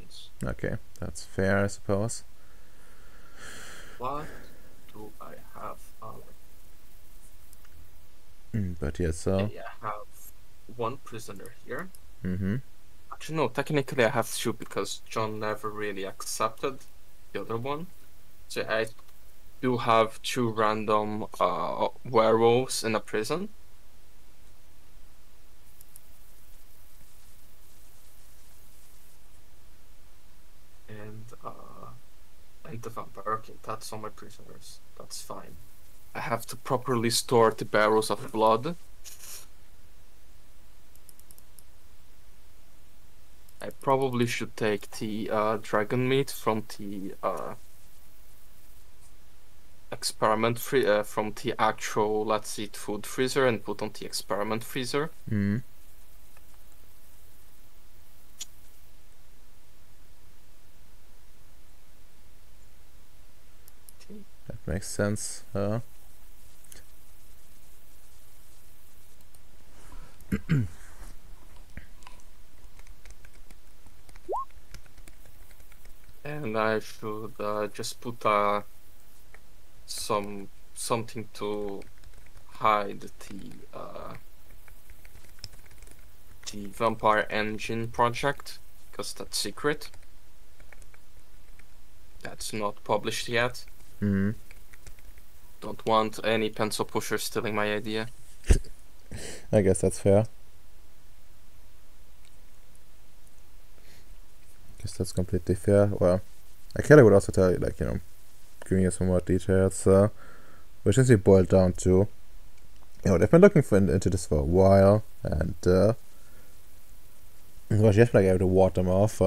prisons. Okay, that's fair, I suppose. What do I have? But yes, so. Okay, I have one prisoner here. Mm-hmm. Actually, no, technically I have two because John never really accepted the other one. So I do have two random werewolves in a prison. And the vampire. Okay, that's all my prisoners. That's fine. I have to properly store the barrels of blood. I probably should take the dragon meat from the experiment from the actual, let's see, food freezer and put on the experiment freezer. Mm-hmm. Okay. That makes sense. And I should just put something to hide the vampire engine project because that's secret. That's not published yet. Mm-hmm. Don't want any pencil pusher stealing my idea. I guess that's fair. Guess that's completely fair. Well, I kind of would also tell you, like, giving you some more details, which is boiled down to, they've been looking into this for a while, and, well, you have to, like, able to ward them off.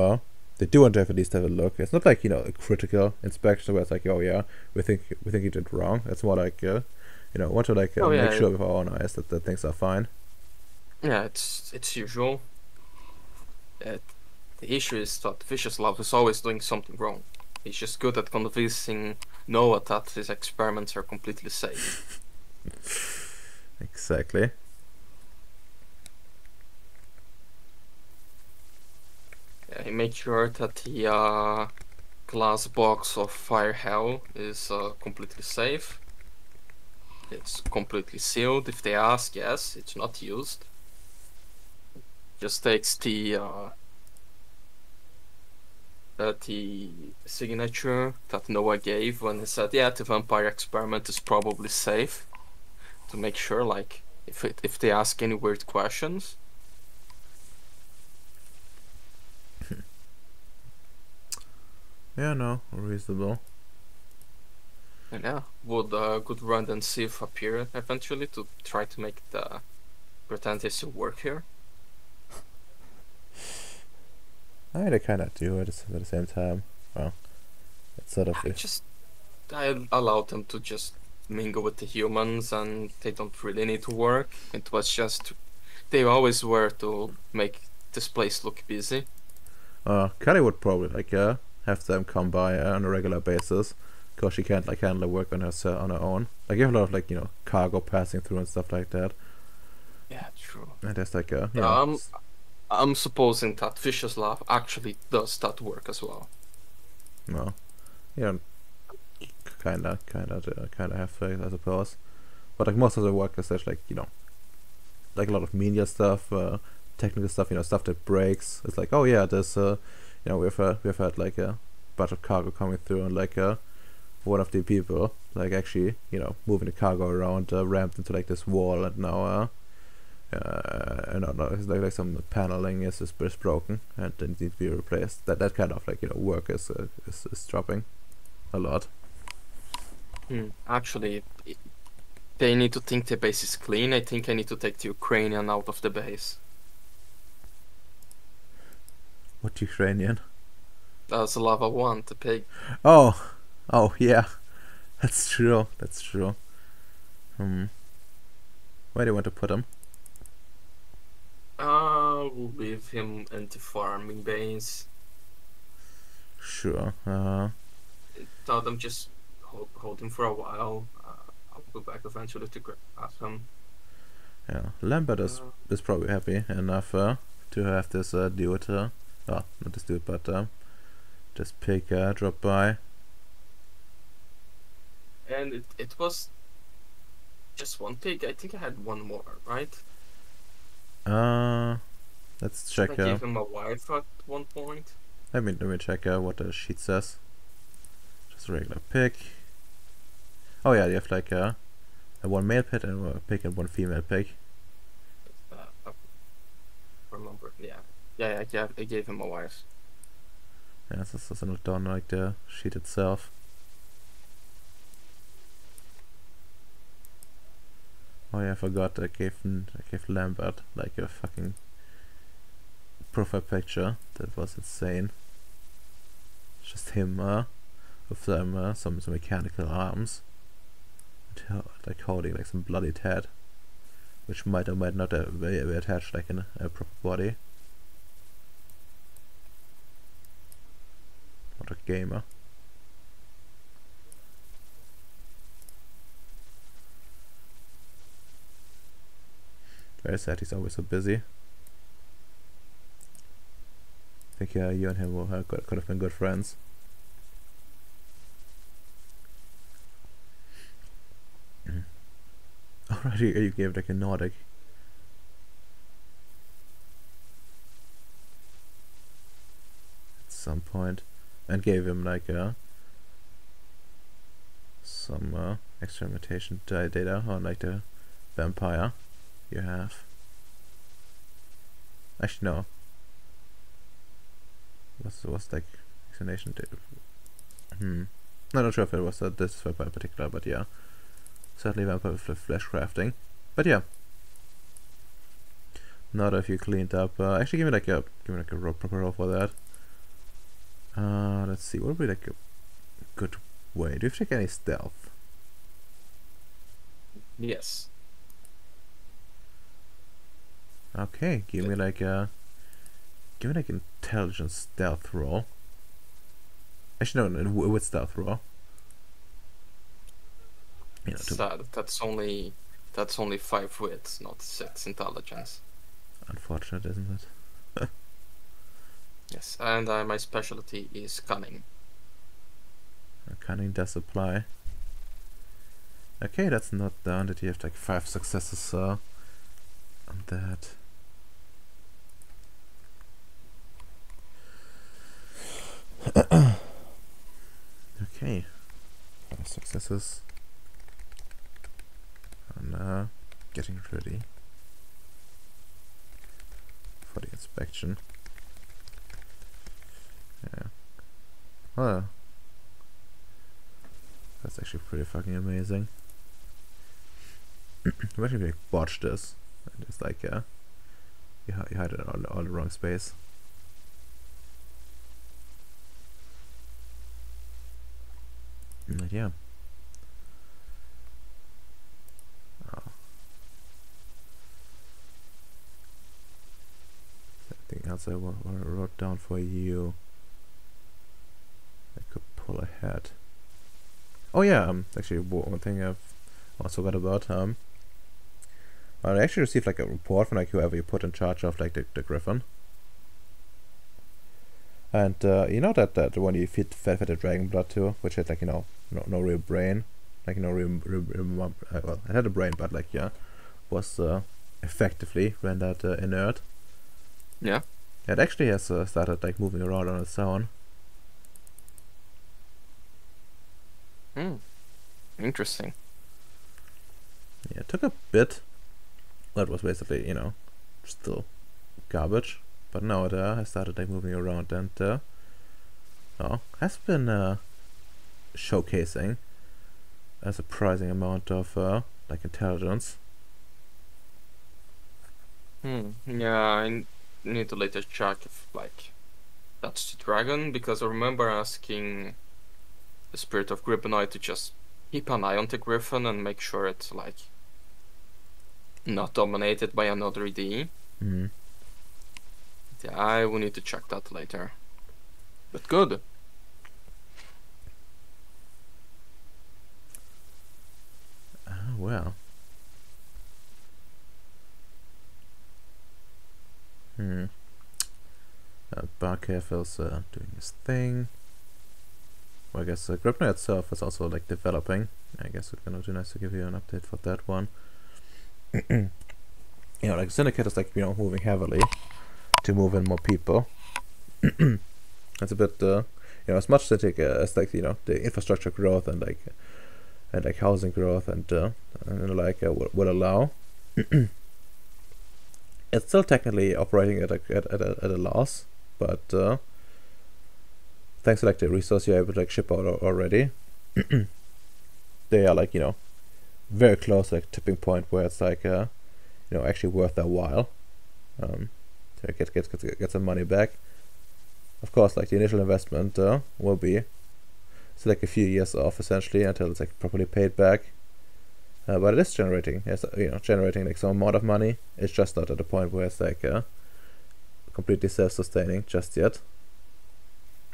They do want to have at least have a look. It's not like, a critical inspection where it's like, oh yeah, we think you did wrong. It's more like, want to, like, Oh make yeah, sure with our own eyes that things are fine. yeah, it's usual. The issue is that Vicious is always doing something wrong. He's just good at convincing Noah that his experiments are completely safe. Exactly. Yeah, he made sure that the glass box of Fire Hell is completely safe. It's completely sealed. If they ask, yes, it's not used. Just takes the signature that Noah gave when he said, yeah, the vampire experiment is probably safe, to make sure, like, if they ask any weird questions. Yeah, no, reasonable. And yeah, would Gudrun and Sif appear eventually to try to make the pretend they still work here? They kind of do it at the same time. Well, it's sort of I allowed them to just mingle with the humans, and they don't really need to work. It was just they always were to make this place look busy. Kelly would probably like have them come by on a regular basis, because she can't like handle the work on her own. Like you have a lot of like cargo passing through and stuff like that. Yeah, true. And there's like I'm supposing that Vicious Love actually does that work as well. no, yeah, kinda have faith, I suppose. But like most of the work is just like like a lot of media stuff, technical stuff, stuff that breaks. It's like, oh yeah, there's we've had like a bunch of cargo coming through, and like one of the people like actually moving the cargo around rammed into like this wall, and now it's like some paneling is broken and it needs to be replaced. That kind of like work is dropping a lot. Actually, they need to think the base is clean. I think I need to take the Ukrainian out of the base. What Ukrainian? That's Lava 1, the pig. Oh yeah, that's true. Where do you want to put him? We'll leave him in the farming base. Sure. Tell them just hold him for a while. I'll go back eventually to grab him. Yeah, Lambert is probably happy enough to have this dude. Not this dude, but Just pick drop by. And it was just one pig. I think I had one more, right? Uh, let's And I check. gave him a wife at one point. Let me check what the sheet says. Just a regular pig. Oh yeah, you have like a one male pig and a pig and one female pig. I remember. Yeah. Yeah, I gave him a wife. Yeah, this is not done like the sheet itself. Oh yeah, I forgot I gave Lambert like a fucking profile picture. That was insane. Just him with some mechanical arms, and, like holding like some bloodied head, which might or might not be attached like in a proper body. What a gamer. Very sad he's always so busy. I think you and him could have been good friends. Alright, you gave like a Nordic. At some point. And gave him like some experimentation data on like the vampire you have. Actually no. Was like explanation data. I'm not sure if it was this vampire in particular, but yeah. Certainly vampire flesh crafting. But yeah. Now that you cleaned up, actually give me like a proper roll for that. Let's see, what would be like a good way? Do you check any stealth? Yes. Okay, give me like intelligence stealth roll. Actually no, with stealth roll. You know, Sad. That's only 5 wits, not 6 intelligence. unfortunate, isn't it? Yes, and my specialty is cunning. Cunning does apply. Okay, that's not done. That you have like 5 successes on that. Okay, 5 successes. And getting ready for the inspection. Yeah. Well, that's actually pretty fucking amazing. You actually like botch this. And it's like you hide it in all the wrong space. But yeah. Anything else I wrote down for you? I could pull ahead. Oh yeah, actually one thing I've also got about I actually received like a report from like whoever you put in charge of like the Griffin. And you know that one you fed the dragon blood to, which had like no real brain, like no real well, it had a brain, but like yeah, was effectively rendered inert. Yeah. It actually has started like moving around on its own. Interesting. Yeah, it took a bit. That was basically still garbage, but now it has started like moving around and has been showcasing a surprising amount of like intelligence. Yeah, I need to later check if like that's the dragon, because I remember asking the spirit of Griffinoid to just keep an eye on the griffin and make sure it's like not dominated by another D. Mm. Yeah, I will need to check that later. But good. Well. Barkev is doing his thing. Well, I guess Gripno itself is also like developing. I guess it's gonna be nice to give you an update for that one. Like Syndicate is like moving heavily to move in more people. It's a bit as much Syndicate as like the infrastructure growth and like housing growth and will allow. It's still technically operating at a loss, but thanks to like the resource you're able to like ship out already, they are like very close to like tipping point where it's like actually worth their while to get some money back. Of course, like the initial investment will be it's like a few years off essentially until it's like properly paid back. But it is generating, generating like some amount of money. It's just not at the point where it's like completely self-sustaining just yet.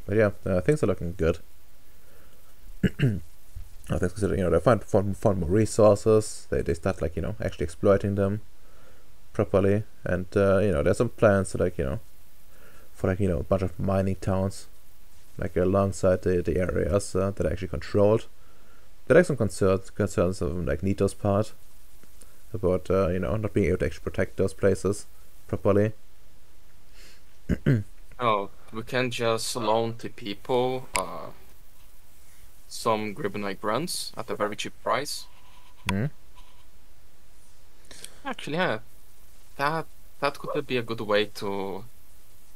But yeah, things are looking good. I think considering they find more resources, they start like actually exploiting them properly, and there's some plans to like for like a bunch of mining towns like alongside the areas that are actually controlled. There are like some concerns of like Nito's part about not being able to actually protect those places properly. Oh, we can just loan to people some Gribonite grunts at a very cheap price. Mm. Actually, yeah, that could be a good way to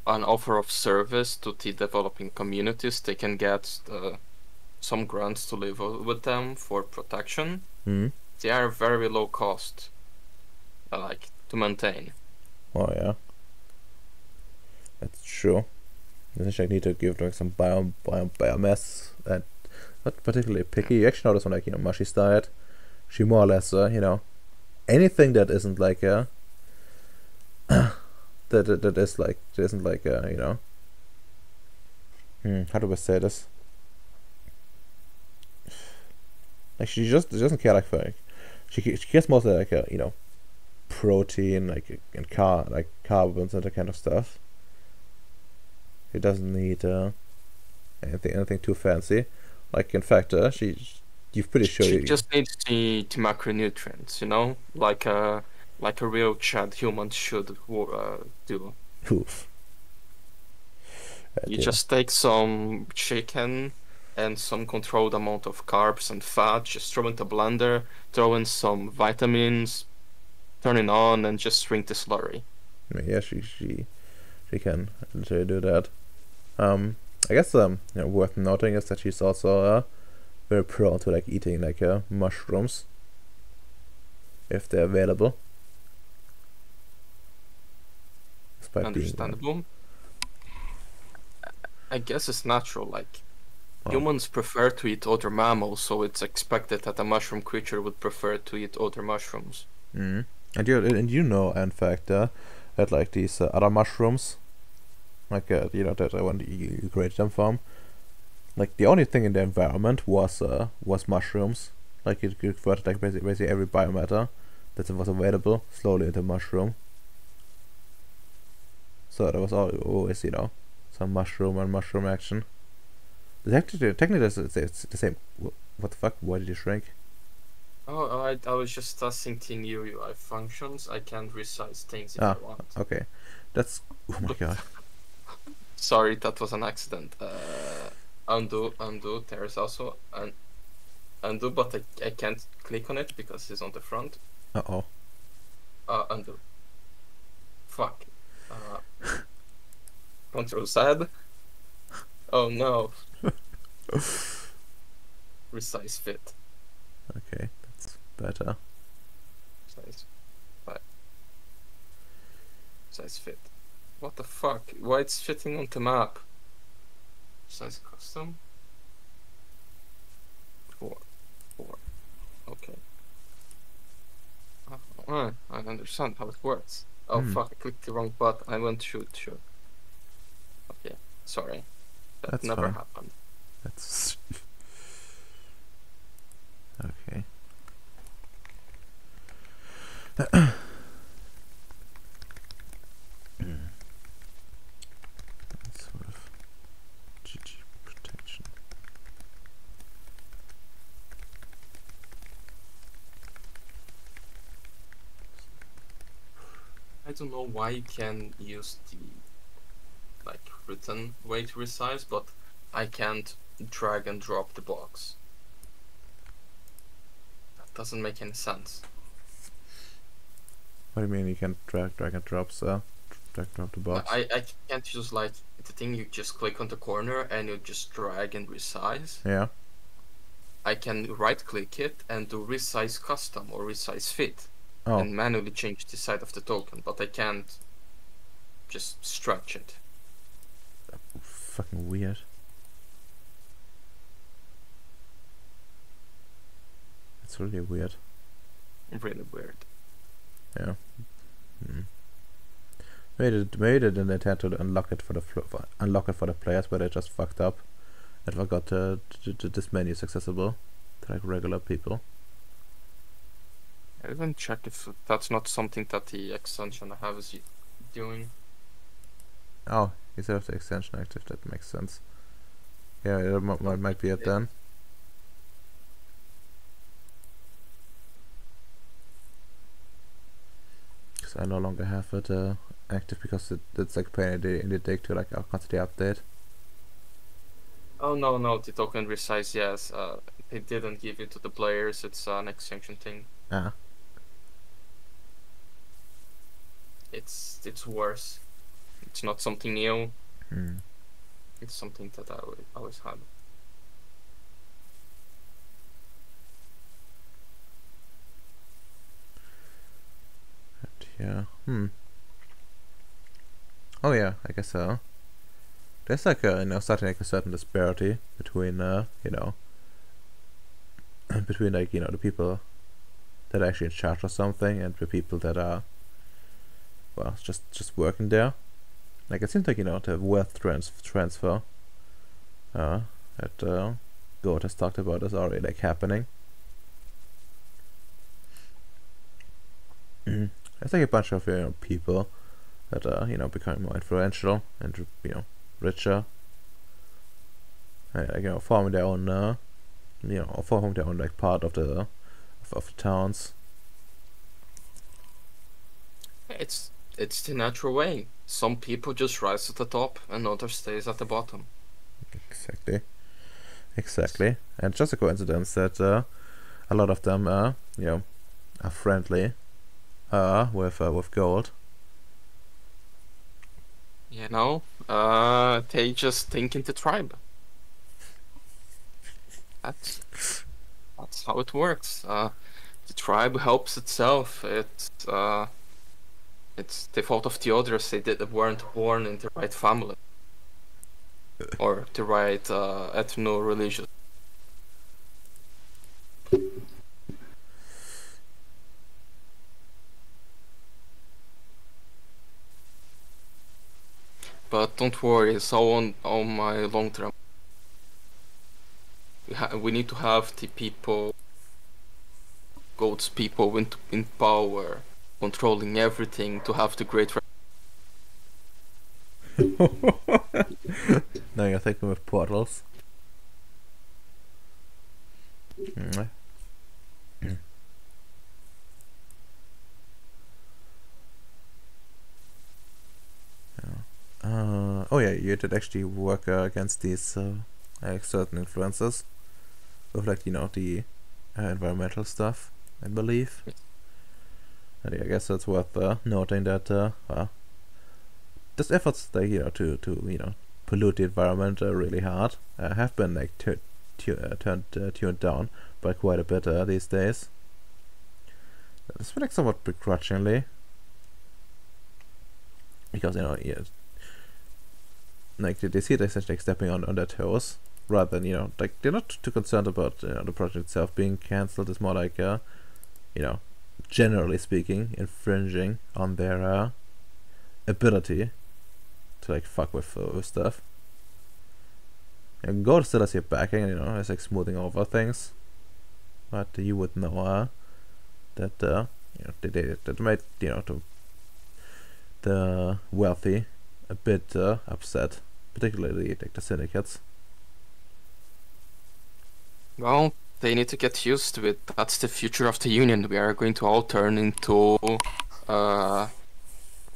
an offer of service to the developing communities. They can get some grunts to live with them for protection. Mm. They are very low cost, like to maintain. Oh yeah, that's true. I think I need to give like some biomass and not particularly picky. You actually notice on like Mashi's diet, she more or less anything that isn't like that is like that isn't like how do I say this? Like she doesn't care like for like she cares mostly like protein like and carbons and that kind of stuff. It doesn't need anything too fancy. Like in fact, you're pretty sure She you just needs the macronutrients, like a real Chad human should do. oof. You just take some chicken and some controlled amount of carbs and fat, just throw into a blender, throw in some vitamins, turn it on, and just drink the slurry. I mean, yeah, she can literally do that. I guess worth noting is that she's also very prone to like eating like mushrooms if they're available. Despite Understandable. I guess it's natural, Well, humans prefer to eat other mammals, so it's expected that a mushroom creature would prefer to eat other mushrooms. mm. And you know in fact that like these other mushrooms like that when you create them from, like the only thing in the environment was mushrooms. Like it converted like basically every biomatter that was available slowly into mushroom. So there was always some mushroom and mushroom action. Technically it's the same. What the fuck? Why did you shrink? Oh, I was just testing the new UI functions. I can resize things if Ah, I want. okay. That's oh my god. Sorry, that was an accident. Undo. There's also an undo, but I can't click on it because it's on the front. Uh-oh. Undo. Fuck. Control Z. Oh no. Resize fit. Okay, that's better. Size fit. What the fuck? Why it's fitting on the map? Size custom. 4. Okay. I understand how it works. Oh fuck, I clicked the wrong button. I went shoot. Okay, sorry. That never happened. That's okay. Sort of GG protection. I don't know why you can use the like written way to resize, but I can't drag and drop the box. That doesn't make any sense. What do you mean you can drag and drop the box? I can't use like the thing you just click on the corner and you just drag and resize. Yeah. I can right click it and do resize custom or resize fit Oh, and manually change the side of the token, but I can't just stretch it. fucking weird. It's really weird. Really weird. Yeah. Maybe they didn't intend to unlock it for the players, but they just fucked up and forgot this menu is accessible to like regular people. I didn't check if that's not something that the extension I have is doing. Oh, instead of the extension active, that makes sense. Yeah, it might be it then. Because I no longer have it active because it's like pain in the dick to like constantly update. Oh no, the token resize, yes. They didn't give it to the players, it's an extension thing. Ah. It's worse. It's not something new. Hmm. It's something that I always had. But yeah. Oh yeah, I guess so. There's like starting like a certain disparity between between like the people that are actually in charge of something and the people that are well just working there. Like it seems like the wealth transfer that God has talked about is already like happening. There's like a bunch of people that are becoming more influential and richer, and like forming their own forming their own like part of the towns. It's the natural way. Some people just rise to the top and others stays at the bottom. Exactly, and just a coincidence that a lot of them are friendly with gold. They just think in the tribe. That's how it works. The tribe helps itself. It's the fault of the others. They weren't born in the right family or the right ethno-religious. But don't worry, it's all on my long term. We need to have the people, God's people in power, controlling everything to have the great. Now you're thinking with portals. Oh yeah, you did actually work against these like certain influences with like the environmental stuff, I believe. And I guess it's worth noting that these efforts like to pollute the environment really hard have been like tuned down by quite a bit these days. It's been like somewhat begrudgingly, because like they see it essentially like stepping on their toes rather than like they're not too concerned about the project itself being cancelled. It's more like generally speaking infringing on their ability to like fuck with stuff. And God still has your backing, it's like smoothing over things, but you would know that that made the wealthy a bit upset, particularly like the syndicates. Well, they need to get used to it. That's the future of the union. We are going to all turn into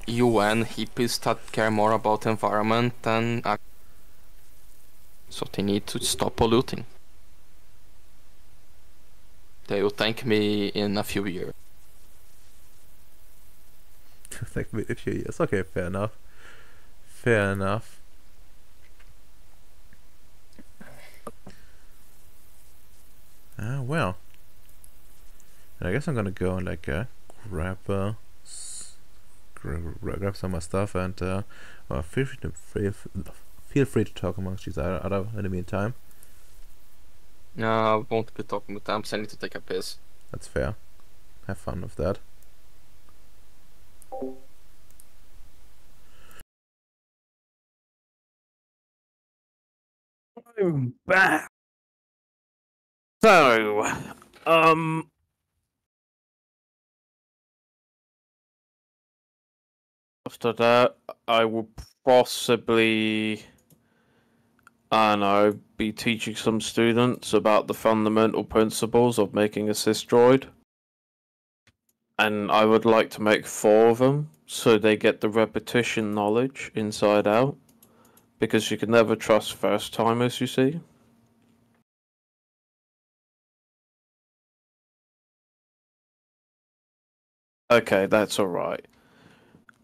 UN hippies that care more about environment than so they need to stop polluting. They will thank me in a few years. Like a few years. Okay, fair enough. Fair enough. Well. I guess I'm gonna go and like grab grab some of my stuff and well, feel free to talk amongst each other in the meantime. I won't be talking with them, so I need to take a piss. That's fair. Have fun with that. I'm back. So, after that, I will possibly, I don't know, be teaching some students about the fundamental principles of making a droid. And I would like to make 4 of them so they get the repetition knowledge inside out. Because you can never trust first timers, you see. Okay, that's alright.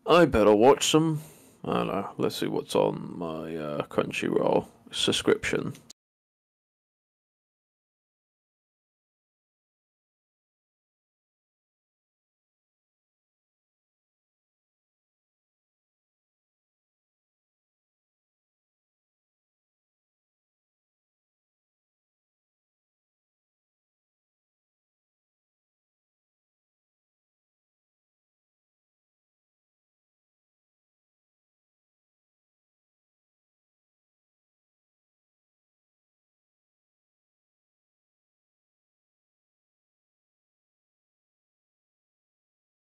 I better watch some. I don't know. Let's see what's on my Crunchyroll subscription.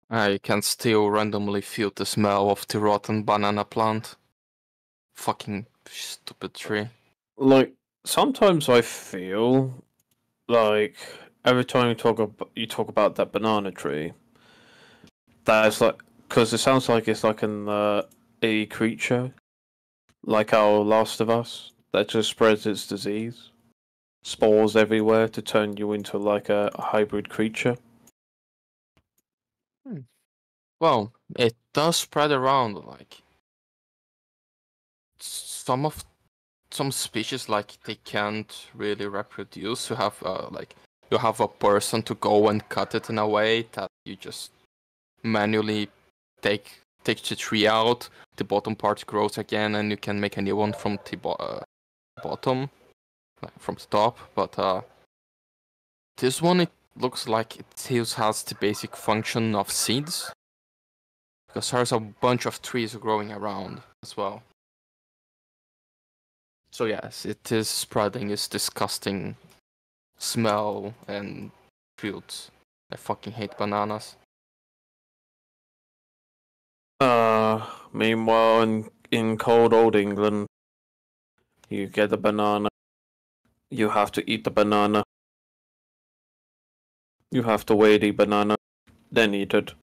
I can still randomly feel the smell of the rotten banana plant. Fucking stupid tree. Like, sometimes I feel like every time you talk about that banana tree, that's like, because it sounds like it's like a creature, like our Last of Us, that just spreads its disease, spores everywhere to turn you into like a hybrid creature. Well, it does spread around. Like some of some species, like they can't really reproduce. You have a person to go and cut it in a way that you just manually take the tree out. The bottom part grows again, and you can make a new one from the bottom, like from the top. But this one, it looks like it still has the basic function of seeds, because there's a bunch of trees growing around as well. So yes, it is spreading its disgusting smell and fruits. I fucking hate bananas. Meanwhile, in cold old England, you get a banana. You have to eat the banana. You have to weigh the banana, then eat it.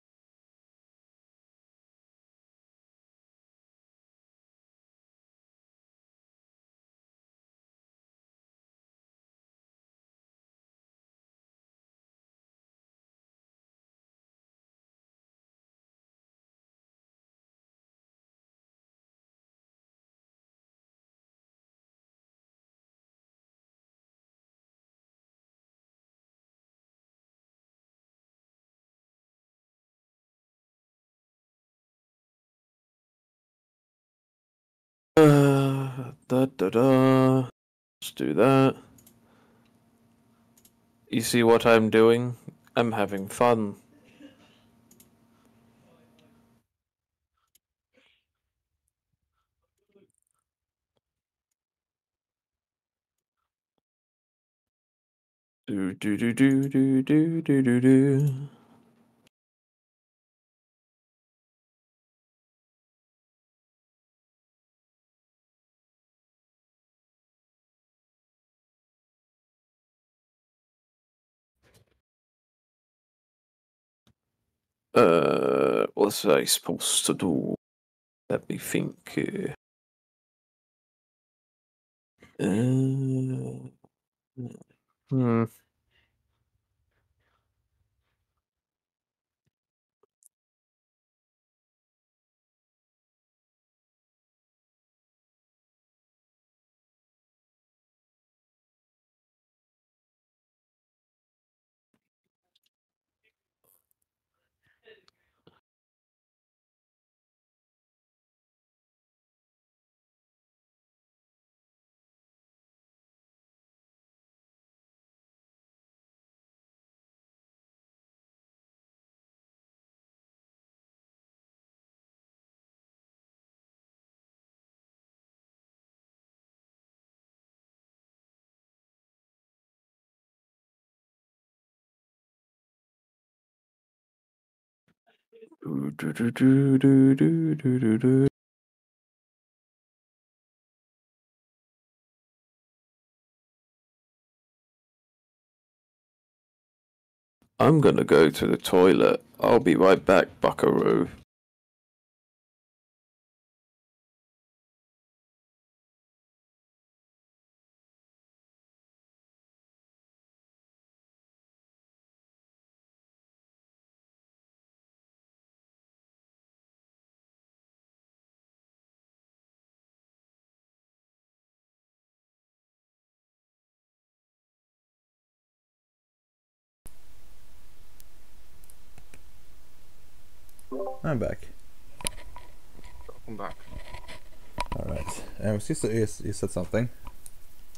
Da da da. Let's do that. You see what I'm doing? I'm having fun. Do do do do do do do do do. What was I supposed to do? Let me think. Hmm. I'm gonna go to the toilet. I'll be right back, buckaroo. I'm back. Welcome back. Alright. You said something.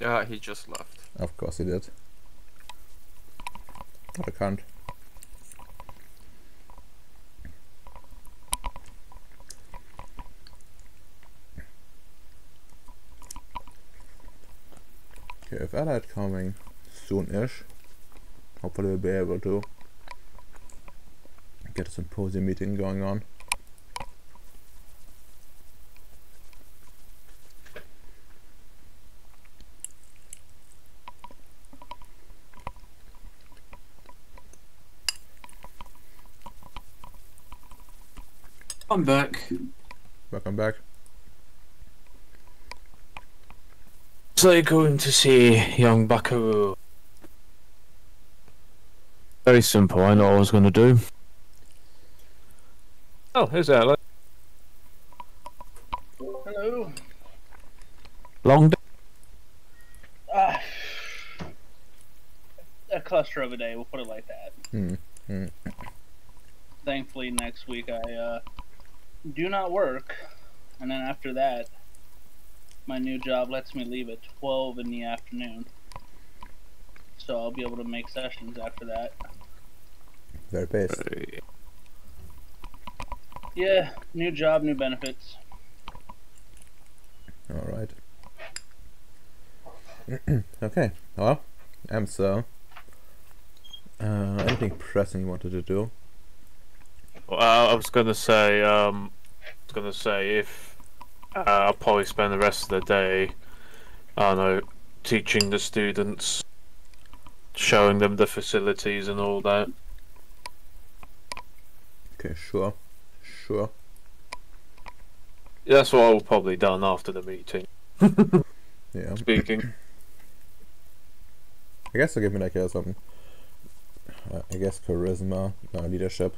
Yeah, he just left. Of course he did. What a cunt. Okay, if Allied coming soon-ish, hopefully we'll be able to get a symposium meeting going on. I'm back. Welcome back. So you're going to see young buckaroo. Very simple. I know what I was gonna do. Oh, here's Alex. Hello. Long day. Ah, a cluster of a day, we'll put it like that. Thankfully, next week I do not work, and then after that, my new job lets me leave at 12 in the afternoon. So I'll be able to make sessions after that. Very pissed. Yeah, new job, new benefits. Alright. Okay, well, so anything pressing you wanted to do? Well, I was gonna say, if I'll probably spend the rest of the day, I don't know, teaching the students, showing them the facilities and all that. Okay, sure. That's what I'll probably done after the meeting. Yeah. Speaking. I guess I'll give me like some, I guess charisma, leadership.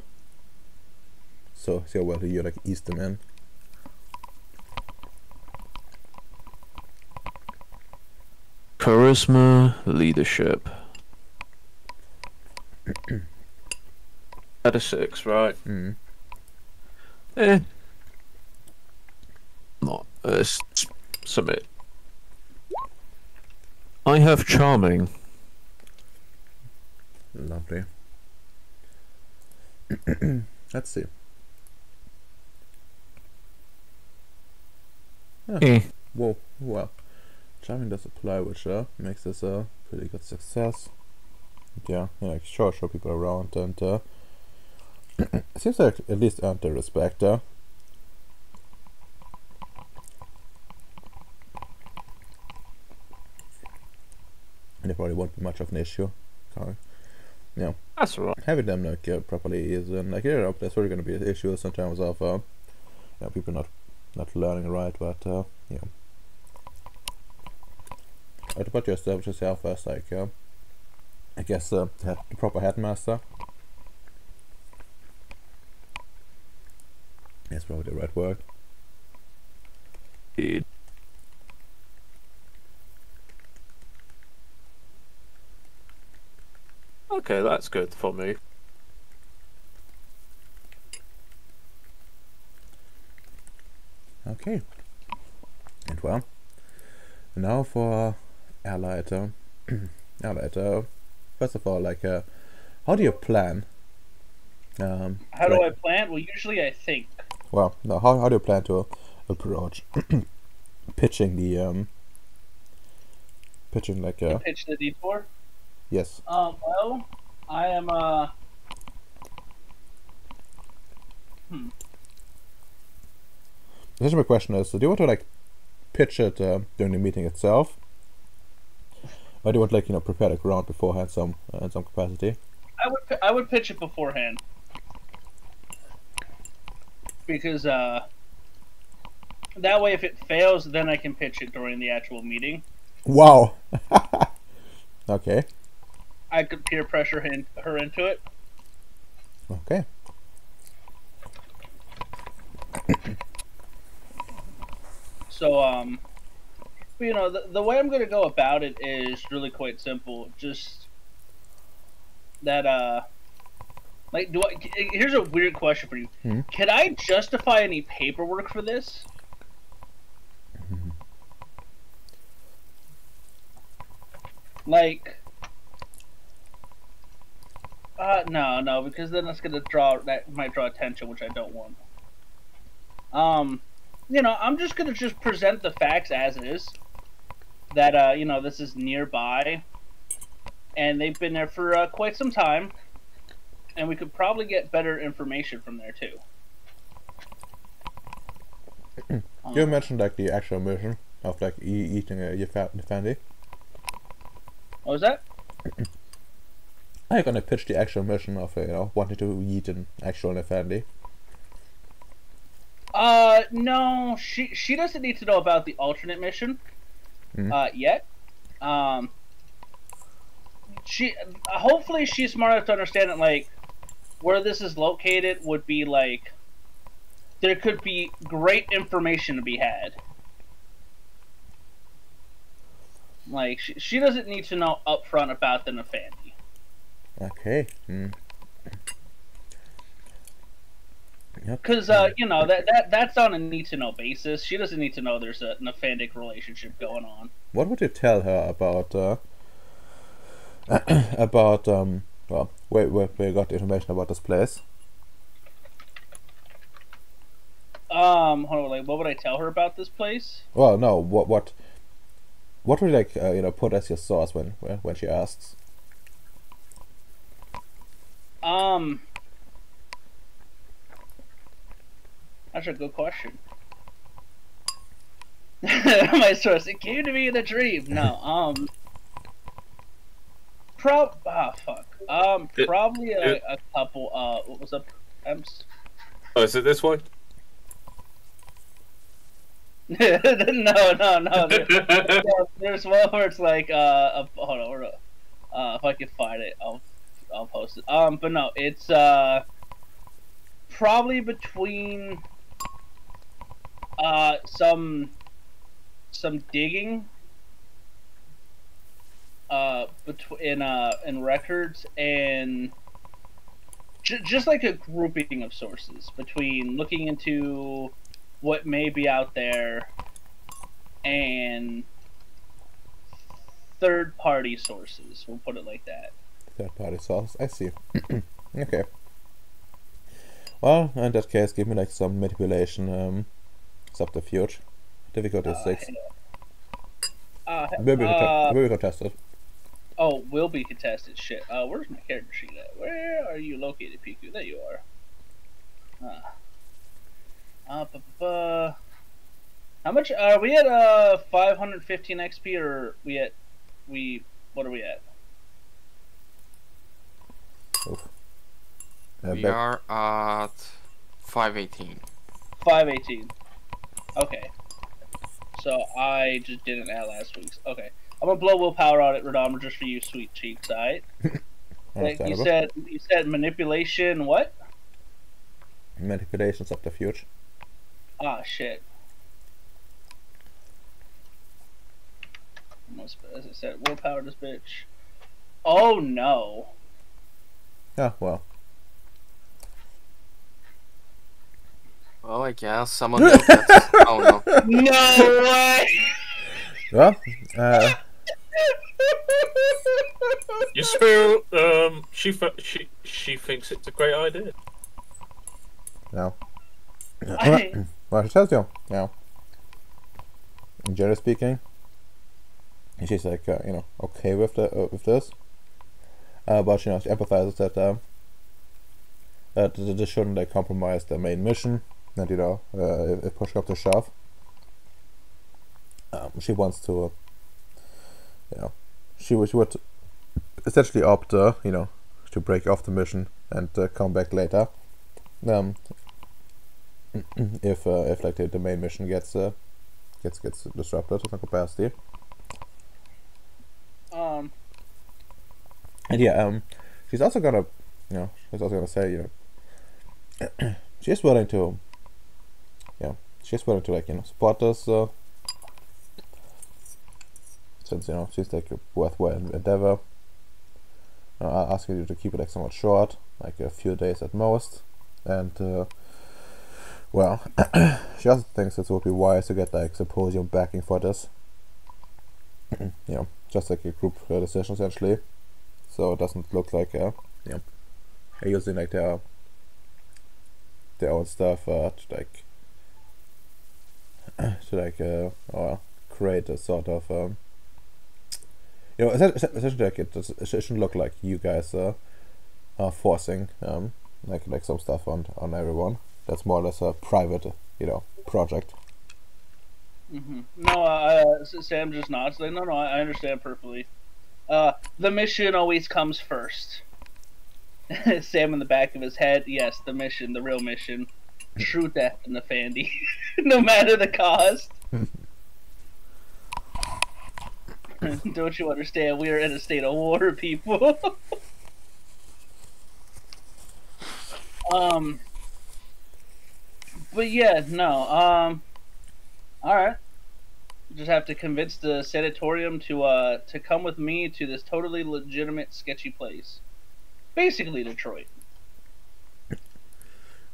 So see how well you like ease them in. Charisma, leadership. At a 6, right? Not. Submit. I have charming. Lovely. Let's see. Whoa, well. Charming does apply, which makes this a pretty good success. Yeah, show people around, and it seems like at least earned their respect. And it probably won't be much of an issue That's all right. having them like properly is like there's really going to be issues in terms of people not learning right, but but you establish yourself as like I guess the proper headmaster. That's probably the right word. Okay, that's good for me. Okay. And well, now for Allied. Allied. First of all, like, how do you plan? How do I plan? Well, usually I think. Well, no. How do you plan to approach pitching the pitching like Pitch the detour. yes. Well, I am Essentially, my question is: do you want to like pitch it during the meeting itself, or do you want like prepare the ground beforehand some in some capacity? I would pitch it beforehand because that way if it fails, then I can pitch it during the actual meeting. Wow. Okay. I could peer pressure her into it. Okay. So the way I'm gonna go about it is really quite simple. Just that like here's a weird question for you. Hmm. Can I justify any paperwork for this? Like no, because then it's gonna might draw attention, which I don't want. I'm just gonna present the facts as is. That this is nearby, and they've been there for quite some time, and we could probably get better information from there too. You mentioned like the actual mission of like eating your Nefandi. What was that? Are you gonna pitch the actual mission of wanting to eat an actual Nefandi? No, she doesn't need to know about the alternate mission. Yet. She hopefully she's smart enough to understand that like where this is located would be like there could be great information to be had. Like she doesn't need to know upfront about the Nefandi. Okay. Because that's on a need to know basis. She doesn't need to know there's a Nefandic relationship going on. What would you tell her about about well where you got the information about this place? Hold on, like what would I tell her about this place? Well, no. What would you like put as your source when she asks? That's a good question. My source, it came to me in a dream. No, probably a couple. What was up? Oh, is it this way? No. There's one where it's like, hold on, if I can find it, I'll post it. But no, it's probably between some digging in records and just like a grouping of sources between looking into what may be out there and third-party sources. We'll put it like that. Third-party source. I see. Okay. Well, in that case, give me like some manipulation subterfuge. Difficulty is 6. Maybe we can test it. Oh, will be contested. Shit. Where's my character sheet at? Where are you located, Piku? There you are. How much are we at? 515 XP, or what are we at? Oof. We Back. are at 518. 518. Okay. So I just didn't add last week's. Okay. I'm gonna blow willpower on it, Radama, just for you, sweet cheeks. Alright. You Understandable. said manipulation. What? Manipulation, subterfuge. Ah, shit. As I said, willpower this bitch. Oh no. Yeah, well. Well, I guess someone else gets. Oh no. No way. Well, Your spirit, she thinks it's a great idea. no. Well, she tells you, generally speaking, she's like, okay with with this. But she empathizes that this shouldn't like compromise the main mission. And if push comes to shove, she wants to, she would essentially opt, to break off the mission and come back later. If like the main mission gets disrupted to some capacity. And yeah, she's also gonna, say, she's willing to, support this, since she's like a worthwhile endeavor. Asking you to keep it like somewhat short, like a few days at most, and well, she also thinks it would be wise to get like symposium backing for this. Just like a group decision essentially, so it doesn't look like using like their own stuff to create a sort of essentially like it shouldn't look like you guys are forcing like some stuff on everyone. That's more or less a private project. Mm-hmm. No, Sam just nods. Like, no, I understand perfectly. The mission always comes first. Sam in the back of his head. Yes, the mission, the real mission. True death in the Fandy. No matter the cost. Don't you understand? We are in a state of war, people. But yeah, no. Alright. Just have to convince the sanatorium to come with me to this totally legitimate sketchy place. Basically Detroit.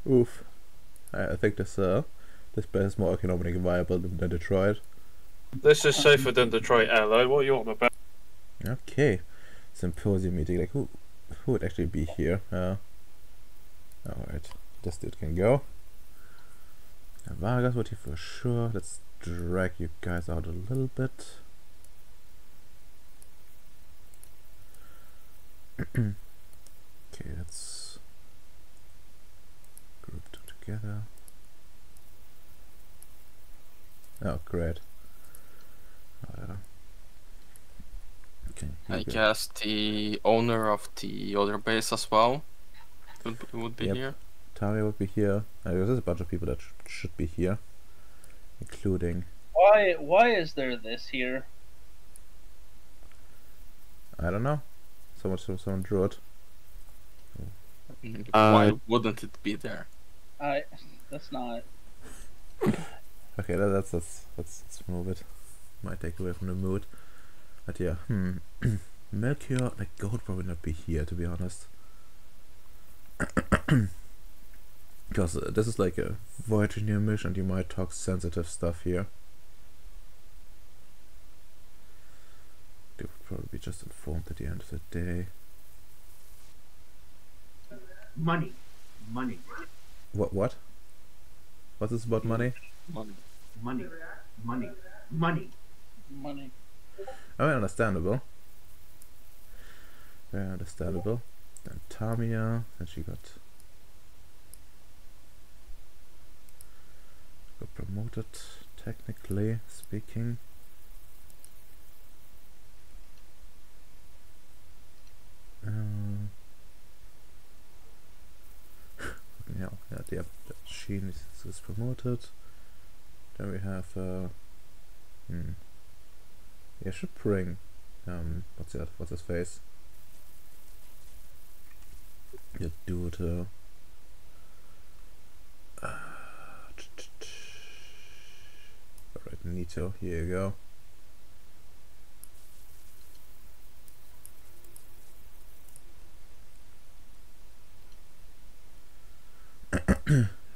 Oof. I think this place is more economically viable than Detroit. This is safer than Detroit, LA. What are you on about? Okay. Symposium meeting, like who would actually be here? Alright. This dude can go. Vargas would here for sure. Let's drag you guys out a little bit. Okay, let's group them together. Oh, great. Okay, I guess the owner of the other base as well would be Yep. here. Taria would be here. There's a bunch of people that should be here, including. Why is there this here? I don't know. Someone drew it. Why wouldn't it be there? That's not. Okay, let's move it. Might take away from the mood. But yeah, Melchior, like God would probably not be here, to be honest. Because this is like a Voyager near mission, and you might talk sensitive stuff here. They would probably be just informed at the end of the day. Money. What? What's this about money? Money. I mean, understandable. Very understandable. Then Tamia, and she got promoted, technically speaking. machine is promoted. Then we have yeah, should bring what's his face? Yeah, dude. Alright, Nito. Here you go.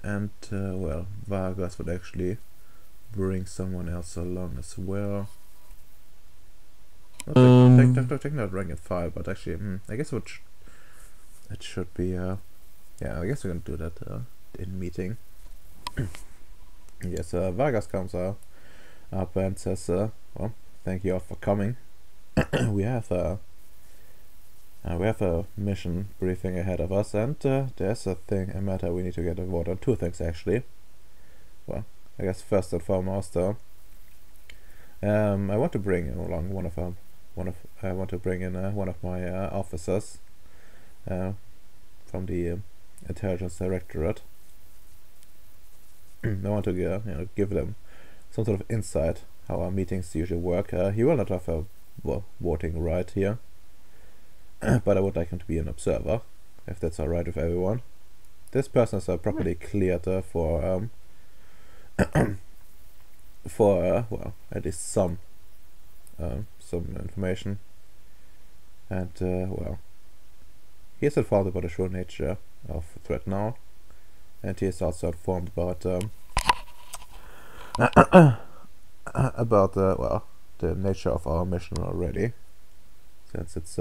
And well, Vargas would actually bring someone else along as well. Technically not rank at 5, but actually, I guess it should be. Yeah, I guess we're gonna do that in meeting. Yes, Vargas comes up and says, "Well, thank you all for coming. we have a mission briefing ahead of us, and there's a matter we need to get a vote on. 2 things actually. Well, I guess first and foremost, I want to bring along one of my officers from the intelligence directorate. I want to give them some sort of insight how our meetings usually work. He will not have a voting right here, but I would like him to be an observer, if that's alright with everyone. This person is properly cleared for well, at least some information, and well, he is informed about the true nature of the threat now, and he is also informed about well, the nature of our mission already, since it's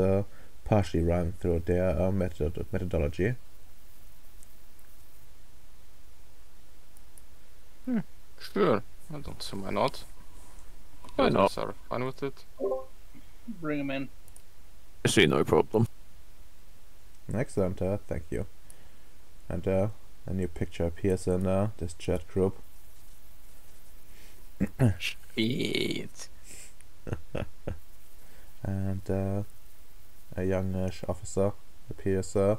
partially run through their methodology. Sure, I don't see why not. Why not? Are fine with it. Bring him in. I see no problem. Excellent, thank you. And a new picture appears in this chat group. Sweet. And a young officer appears and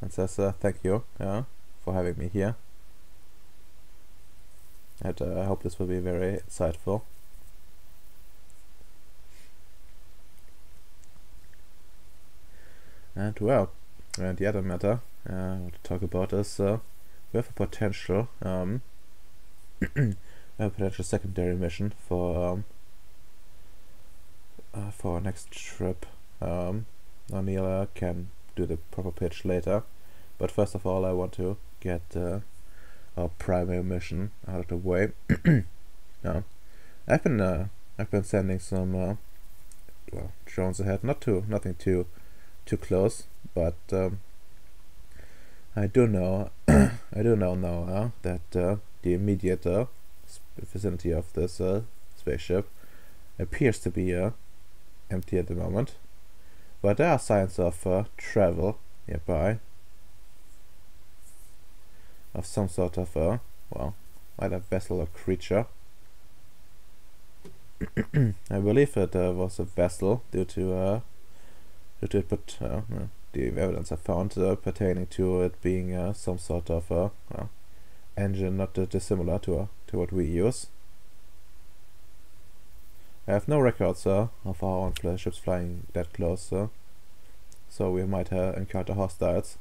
says, thank you for having me here. And I hope this will be very insightful. And well, and the other matter I want to talk about is we have a potential secondary mission for our next trip. O'Neill can do the proper pitch later, but first of all I want to get our primary mission out of the way. I've been sending some well, drones ahead, nothing too close, but I do know now that the immediate vicinity of this spaceship appears to be empty at the moment, but there are signs of travel nearby, of some sort of well, either vessel or creature. I believe it was a vessel due to the evidence I found pertaining to it being some sort of well, engine not dissimilar to what we use. I have no records of our own ships flying that close, so we might encounter hostiles.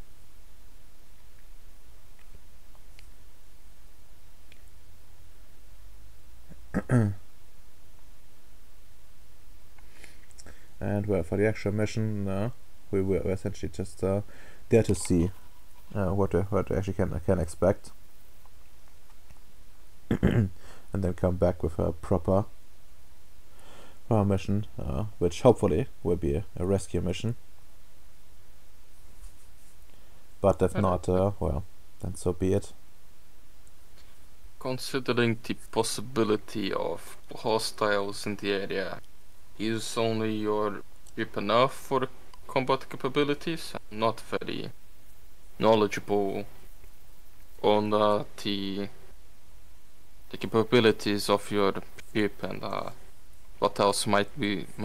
And well, for the actual mission, we were essentially just there to see what we actually can expect, and then come back with a proper mission, which hopefully will be a rescue mission. But if not, well, then so be it. Considering the possibility of hostiles in the area, is only your ship enough for the combat capabilities? I'm not very knowledgeable on the capabilities of your ship and what else might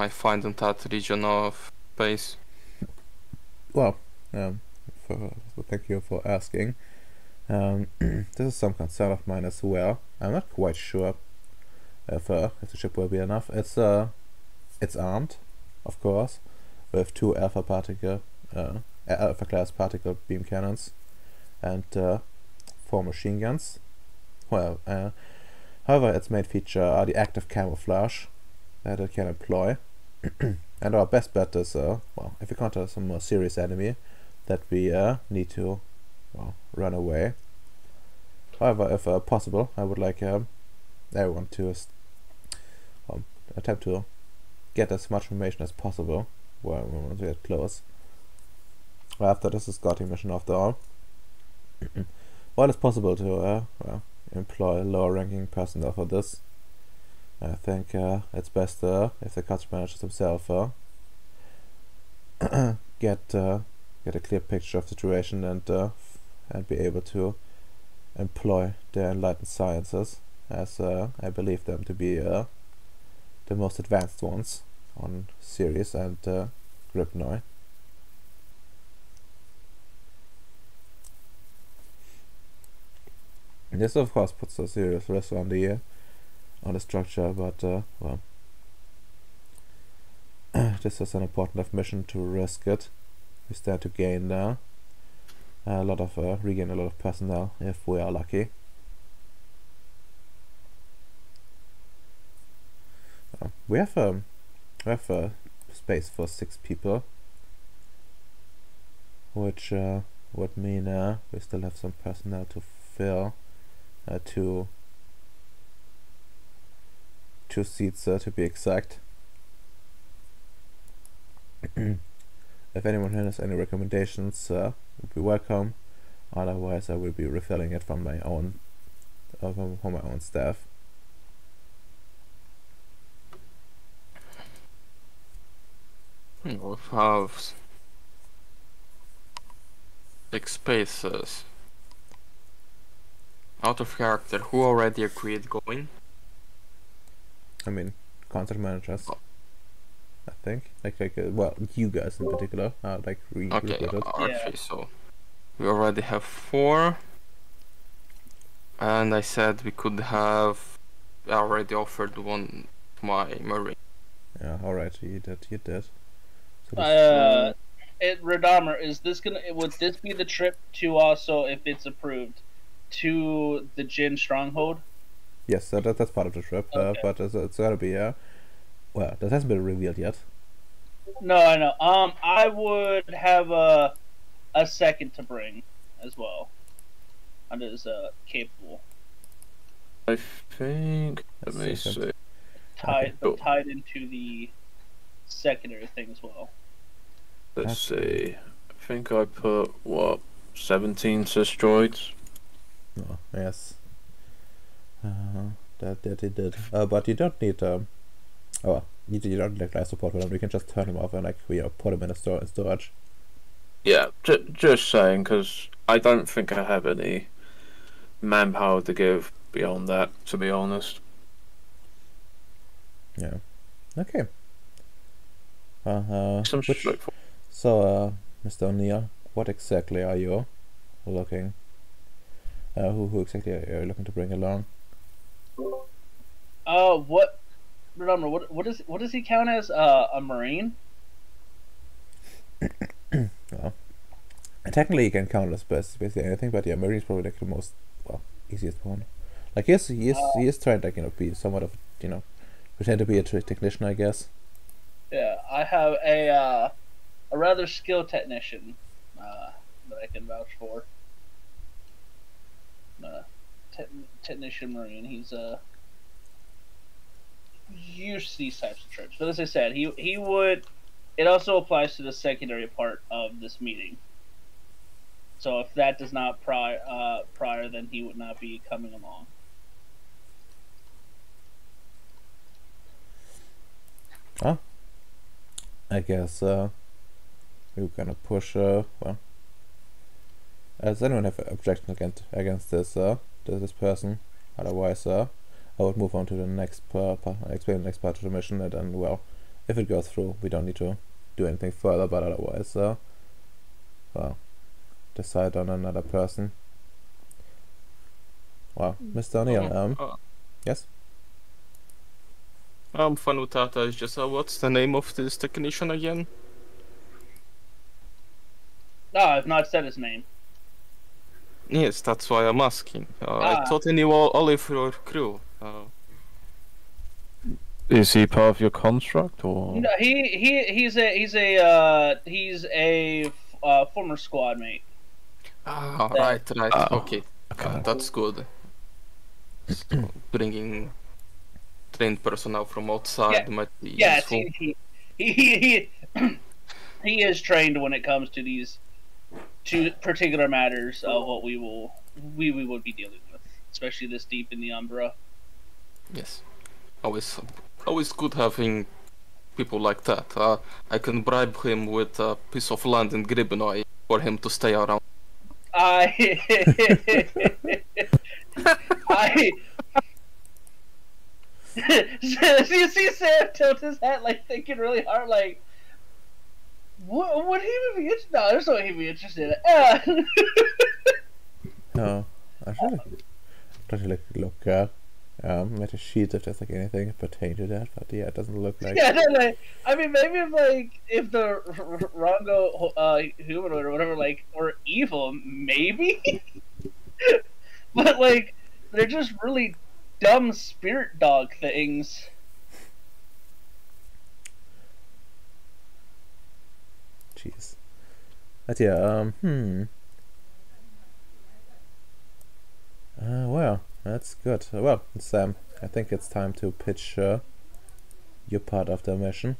find in that region of space. Well, thank you for asking. This is some concern of mine as well. I'm not quite sure if the ship will be enough. It's armed, of course, with 2 alpha class particle beam cannons and 4 machine guns. Well, however, its main feature are the active camouflage that it can employ. And our best bet is, well, if we encounter some more serious enemy, that we need to, well, run away. However, if possible, I would like everyone to attempt to get as much information as possible when we get close. Well, after this is scouting mission after all. While it's possible to well, employ lower ranking personnel for this, I think it's best if the customer manager himself get a clear picture of the situation and be able to employ the enlightened sciences, as I believe them to be the most advanced ones on Ceres and Gripnoi. This of course puts a serious risk on the structure, but well, this is an important enough mission to risk it. We stand to gain regain a lot of personnel if we are lucky. We have space for 6 people, which would mean we still have some personnel to fill. 2 seats to be exact. If anyone has any recommendations, would be welcome. Otherwise, I will be refilling it from my own staff. We have 6 spaces. Out of character, who already agreed going? I mean, concert managers. I think, well, you guys in particular, Okay, recruited. Archie, so we already have 4, and I said we could have. I already offered one to my marine. Yeah, all right, you did. So Radamer, would this be the trip to also, if it's approved, to the Jin stronghold? yes, that's part of the trip, Okay. but it's gotta be well, that hasn't been revealed yet. No, I know. I would have a second to bring as well. I'm just capable. I think. Let me Let's see. see. Tied Cool. tied into the secondary thing as well. Let's see. I think I put 17 droids. Oh, yes. That he did. But you don't need you don't need life support for them. You can just turn them off and put them in storage. Yeah, just saying, because I don't think I have any manpower to give beyond that, to be honest. Yeah. Okay. So, Mr. O'Neill, what exactly are you looking? Who exactly are you looking to bring along? Remember, what does he count as? A marine? Well, technically, you can count as basically anything, but yeah, marine's probably the most easiest one. Like he is trying to be somewhat of pretend to be a technician, I guess. Yeah, I have a rather skilled technician that I can vouch for. Technician marine. He's used to these types of trips, but as I said, he would. It also applies to the secondary part of this meeting. So if that does not prior, then he would not be coming along. I guess we're gonna push. Well, does anyone have objection against this person? Otherwise, I would move on to the next explain the next part of the mission, and then, well, if it goes through, we don't need to do anything further. But otherwise, well, decide on another person. Well, Mr. O'Neill, yes? I'm fine with that. It's just, what's the name of this technician again? No, I've not said his name. Yes, that's why I'm asking. I thought I knew all of your crew. Is he part of your construct, or? No, he's a former squad mate. Right. Okay. Okay. That's good. So, bringing trained personnel from outside might be Yes, useful. he he is trained when it comes to these two particular matters of what we would be dealing with, especially this deep in the Umbra. Yes. Always good having people like that. I can bribe him with a piece of land in Gribenoy for him to stay around. I you see Sam tilt his head, like thinking really hard, like, what would he be interested? No, there's no way he'd be interested. No, I should try to look at a sheet if there's like anything pertaining to that, but yeah, it doesn't look like. Yeah, no, like, I mean, maybe if the Rongo humanoid or whatever, like, were evil, maybe. But like, they're just really dumb spirit dog things. Jeez. But yeah, well, that's good. Well, Sam, I think it's time to pitch your part of the mission.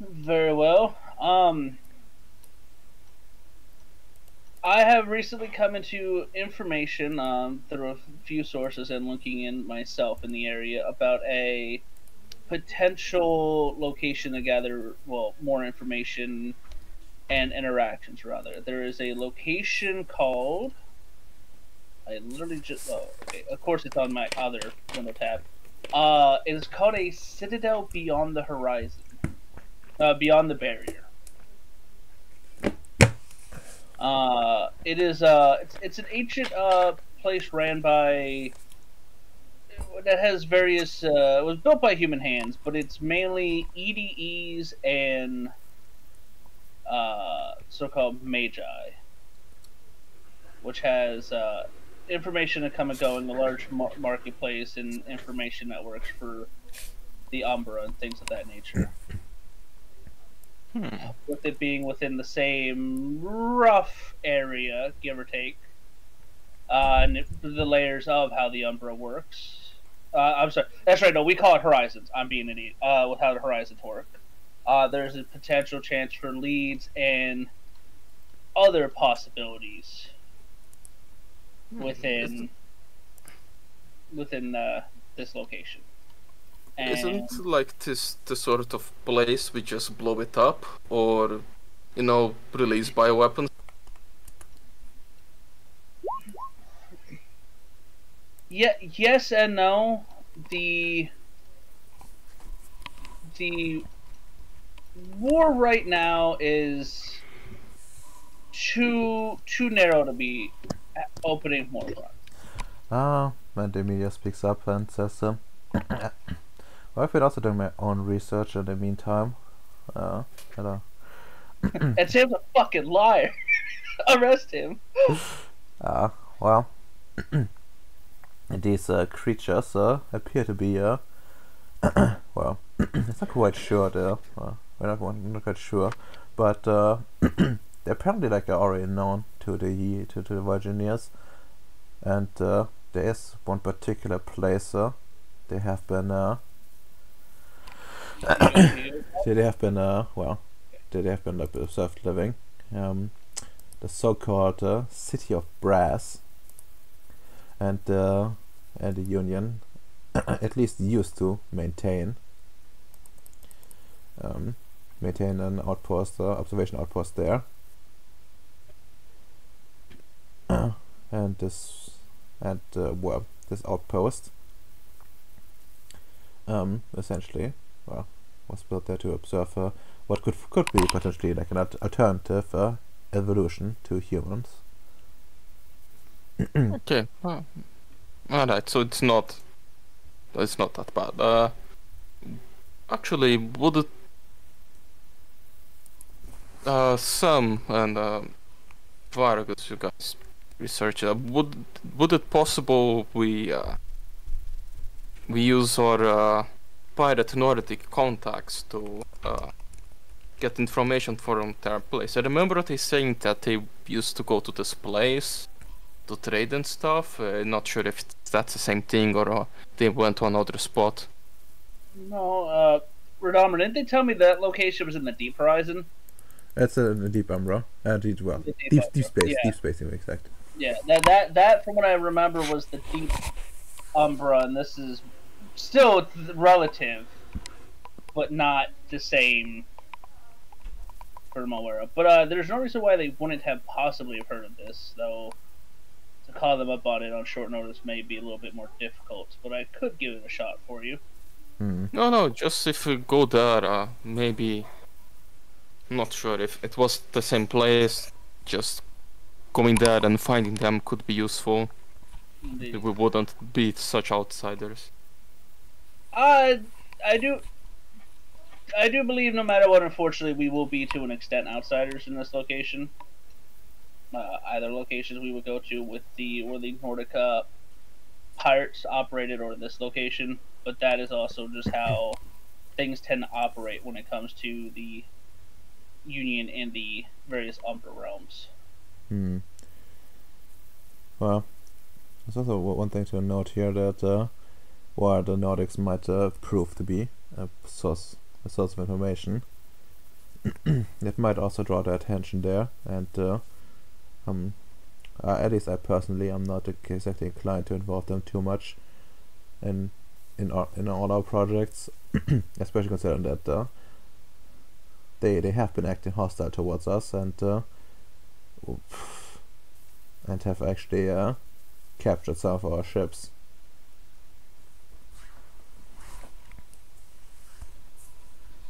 Very well. I have recently come into information through a few sources and looking in myself in the area about a potential location to gather, well, more information and interactions, rather. There is a location called... I literally just... Oh, okay. Of course it's on my other window tab. It is called a Citadel Beyond the Horizon. Beyond the Barrier. It is it's an ancient place ran by that has various it was built by human hands, but it's mainly EDEs and so-called magi, which has information to come and go in the large marketplace and information networks for the Umbra and things of that nature. With it being within the same rough area, give or take, and the layers of how the Umbra works. I'm sorry, that's right. No, we call it Horizons. I'm being an idiot. With how the Horizons work, there's a potential chance for leads and other possibilities within this location. And Isn't like this the sort of place we just blow it up, or release bioweapons? yeah, yes and no. The war right now is too narrow to be opening more fronts. When the media speaks up and says, well, I've been also doing my own research in the meantime. Hello. And Sam's a fucking liar. Arrest him. Well, these creatures appear to be, well, it's not quite sure there. We're not quite sure, but they're apparently like already known to the Virginians, and there is one particular place they have been they have been like observed living, the so-called City of Brass, and the Union at least used to maintain an outpost, observation outpost there, and this outpost essentially was built there to observe what could be potentially like an alternative evolution to humans. Okay. Alright, so it's not that bad. Actually, would it Sam and Vargas, you guys research it. Would it possible we use our pirate Nordic contacts to get information from their place? I remember they saying that they used to go to this place to trade and stuff. Not sure if that's the same thing or they went to another spot. No, Radama, didn't they tell me that location was in the Deep Horizon? It's a deep umbra. Deep, well, The deep space. yeah. Deep space to be exact. Yeah, that from what I remember was the Deep Umbra, and this is still relative, but not the same for I'm aware of. But there's no reason why they wouldn't have possibly have heard of this, though. To call them up on it on short notice may be a little bit more difficult, but I could give it a shot for you. No, just if we go there, maybe. I'm not sure if it was the same place. Just going there and finding them could be useful. Indeed. We wouldn't be such outsiders. I do believe no matter what, unfortunately, we will be to an extent outsiders in this location. Either locations we would go to with the Nordica pirates operated or this location, but that is also just how things tend to operate when it comes to the Union and the various Umbra realms. Well, there's also one thing to note here that while the Nordics might prove to be a source of information, it might also draw their attention there, and at least I personally am not exactly inclined to involve them too much in all our projects, especially considering that they have been acting hostile towards us and have actually captured some of our ships.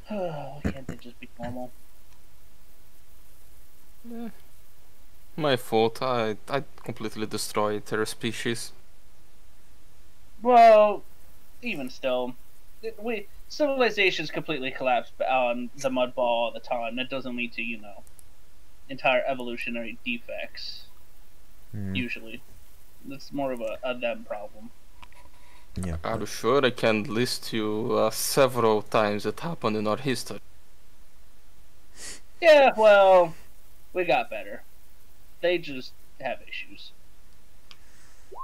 Why can't they just be normal? My fault. I completely destroyed their species. Well, even still, civilizations completely collapse on the mud ball all the time. That doesn't lead to, entire evolutionary defects. Usually, it's more of a them problem. Yeah. Are you sure I can list you several times it happened in our history? Yeah, well, we got better. They just have issues.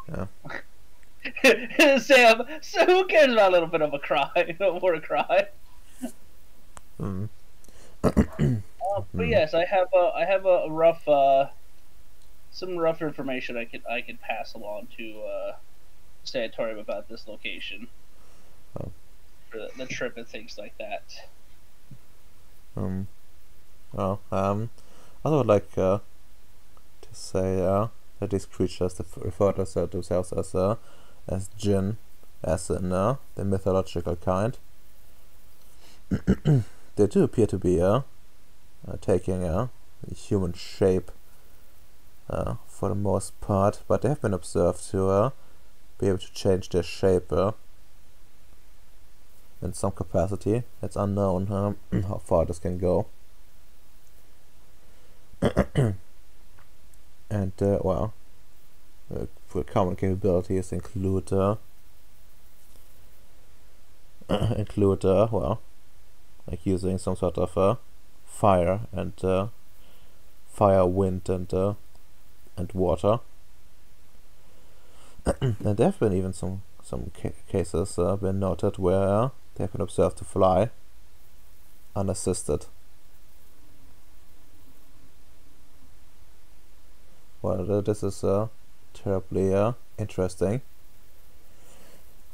Yeah. Sam, so who cares about a little bit of a cry? Or a cry? But yes, I have a rough some rough information I could pass along to Sanatorium about this location for the trip and things like that. Well, I would like to say that these creatures refer to themselves as Jinn, as in the mythological kind. They do appear to be taking a human shape for the most part, but they have been observed to be able to change their shape in some capacity. It's unknown how far this can go. And well, common capabilities include well, like using some sort of fire and wind and water. And there have been even some cases been noted where they have been observed to fly unassisted. Well, this is terribly interesting.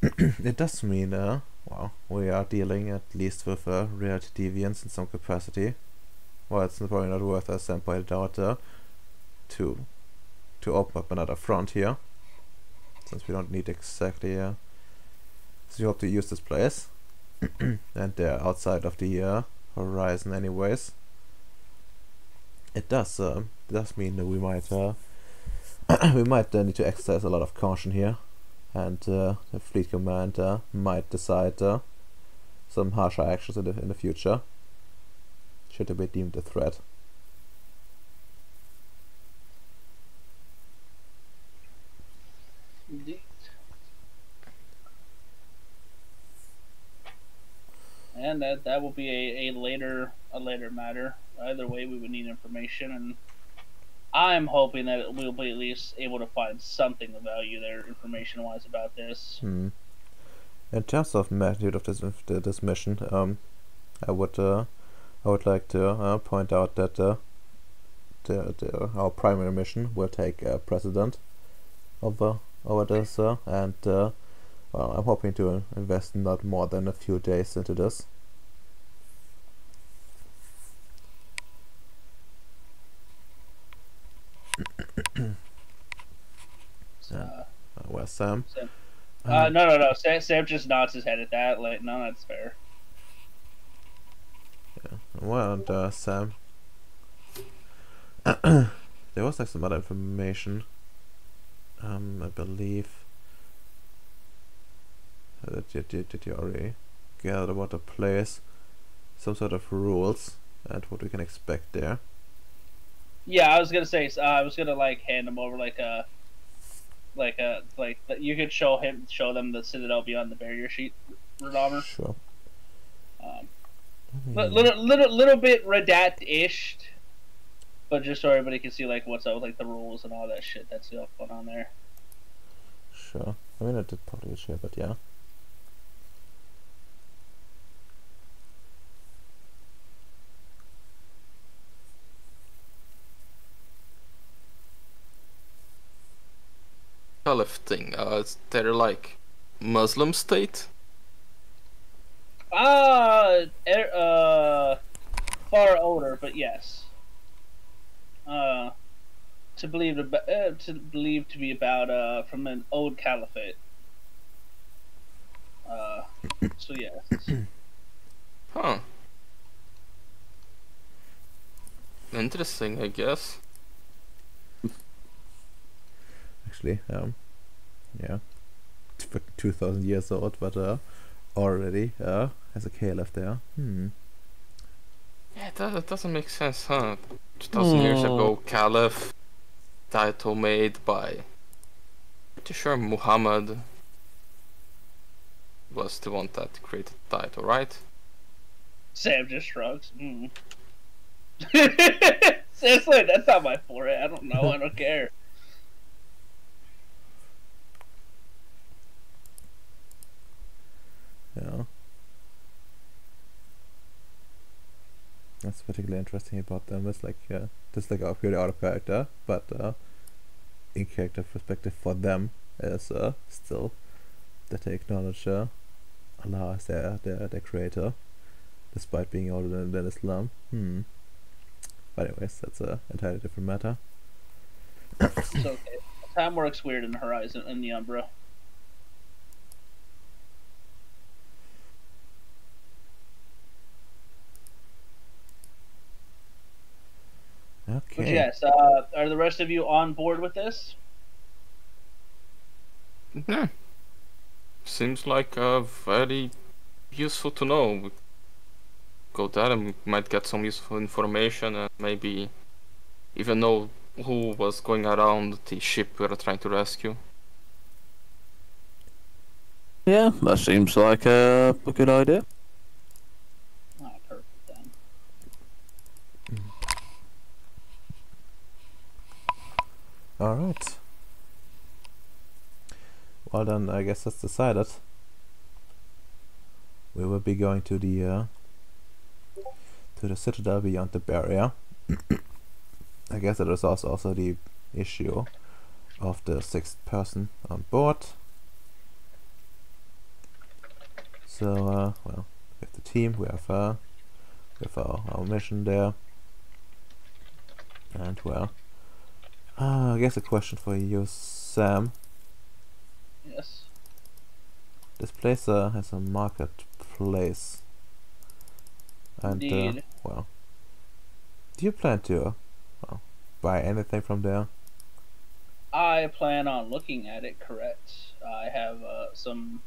It does mean, well, we are dealing at least with reality deviance in some capacity. Well, it's probably not worth, as Sam pointed out, to open up another front here, since we don't need exactly. So we hope to use this place, and they're outside of the horizon, anyways. It does mean that we might need to exercise a lot of caution here, and the fleet commander might decide some harsher actions in the future, should it be deemed a threat. Indeed. And that will be a later matter. Either way, we would need information, and I'm hoping that we'll be at least able to find something of value there, information-wise, about this. In terms of magnitude of this mission, I would like to point out that our primary mission will take precedent over this, and well, I'm hoping to invest not more than a few days into this. Where's Sam? No. Sam just nods his head at that. Like, no, that's fair. Yeah. Well, and Sam, there was like some other information. I believe. Did you already gather about the place? Some sort of rules and what we can expect there. Yeah, I was gonna say. I was gonna like hand him over you could show them the Citadel beyond the barrier sheet, Redomer. Sure. Little bit redact-ish, but just so everybody can see like what's up with like the rules and all that shit that's going on there. Sure. I mean, I did probably share, but yeah. Caliph thing. They're like Muslim state. Far older, but yes. To believe to be about from an old caliphate. So yes. Huh. Interesting, I guess. Actually, yeah, 2,000 years old, but already has a caliph there. Yeah, that doesn't make sense, huh? 2,000 years ago, Caliph, title made by, pretty sure Muhammad was the one that created the title, right? Sam just shrugs. Seriously, that's not my forehead. I don't know. I don't care. Yeah. That's particularly interesting about them. It's like just like a purely out of character, but in character perspective for them is still that they acknowledge Allah as their creator, despite being older than Islam. But anyways, that's a entirely different matter. It's okay. Time works weird in the horizon in the Umbra. Okay. But yes, are the rest of you on board with this? Yeah. Seems like very useful to know. We go there and we might get some useful information and maybe even know who was going around the ship we were trying to rescue. Yeah, that seems like a good idea. Oh, perfect then. Alright. Well then, I guess that's decided. We will be going to the Citadel beyond the barrier. I guess there is also the issue of the 6th person on board. So, well, we have the team, we have our mission there. And, well, I guess a question for you, Sam. Yes. This place has a marketplace. And, Indeed. well, do you plan to buy anything from there? I plan on looking at it. Correct. I have some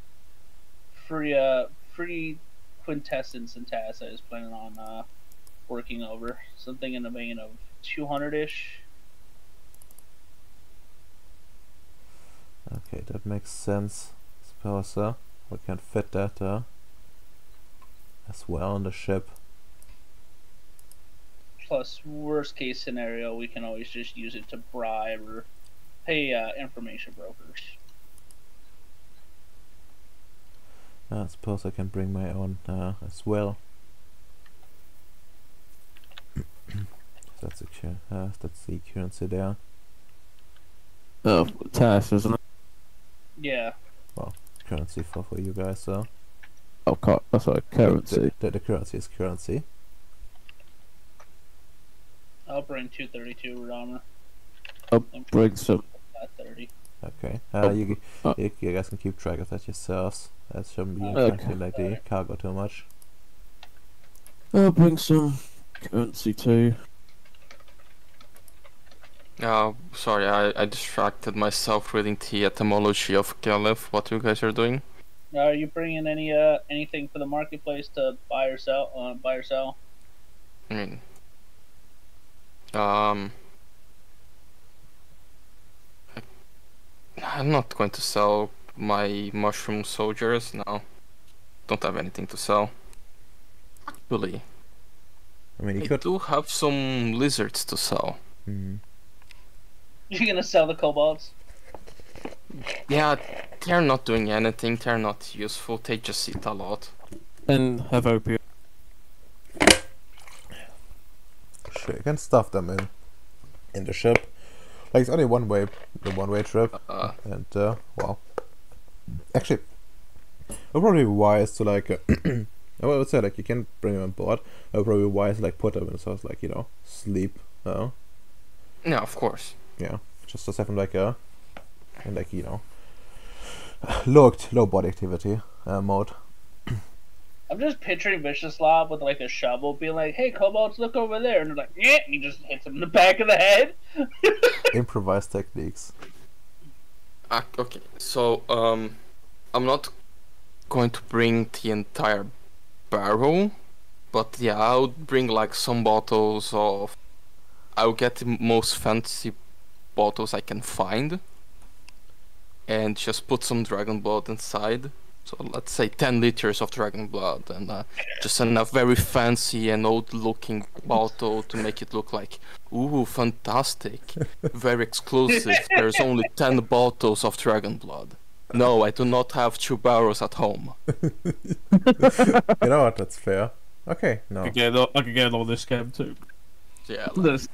free quintessence and tasks I was planning on working over. Something in the vein of 200-ish. Okay, that makes sense. Suppose we can fit that as well on the ship. Plus, worst case scenario, we can always just use it to bribe or pay information brokers. I suppose I can bring my own as well. That's the currency there. Oh, task, isn't it? Yeah. Currency for you guys. Oh, sorry, currency. The currency is currency. I'll bring 232 root armor. I'll bring some. 30. Okay. Oh, You guys can keep track of that yourselves. That shouldn't be Okay. affecting like the cargo too much. I'll bring some currency too. Sorry, I distracted myself reading the etymology of Caliph. What you guys are doing? Are you bringing anything for the marketplace to buy or sell? Buy or sell? I mean, I'm not going to sell my mushroom soldiers now. Don't have anything to sell. Actually, I mean, you I could. do have some lizards to sell. Mhm. You're gonna sell the kobolds? Yeah, they're not doing anything. They're not useful. They just eat a lot. And have opium. Sure, you can stuff them in the ship. Like it's only the one-way trip, and well, actually, it would probably be wise to like. I would say like you can bring them on board. It would probably be wise to like put them in sort of like sleep. Yeah, of course. Yeah, just have them like in like low body activity mode. I'm just picturing Viciouslav with like a shovel being like, hey, kobolds, look over there. And they're like, yeah, and he just hits him in the back of the head. Improvised techniques. Okay, so I'm not going to bring the entire barrel, but yeah, I'll bring like some bottles of. I'll get the most fancy bottles I can find, and just put some dragon blood inside. So let's say 10 liters of dragon blood, and just in a very fancy and old-looking bottle to make it look like, ooh, fantastic, very exclusive. There's only 10 bottles of dragon blood. No, I do not have 2 barrels at home. You know what? That's fair. Okay, no. I could get all this game too. Yeah, This-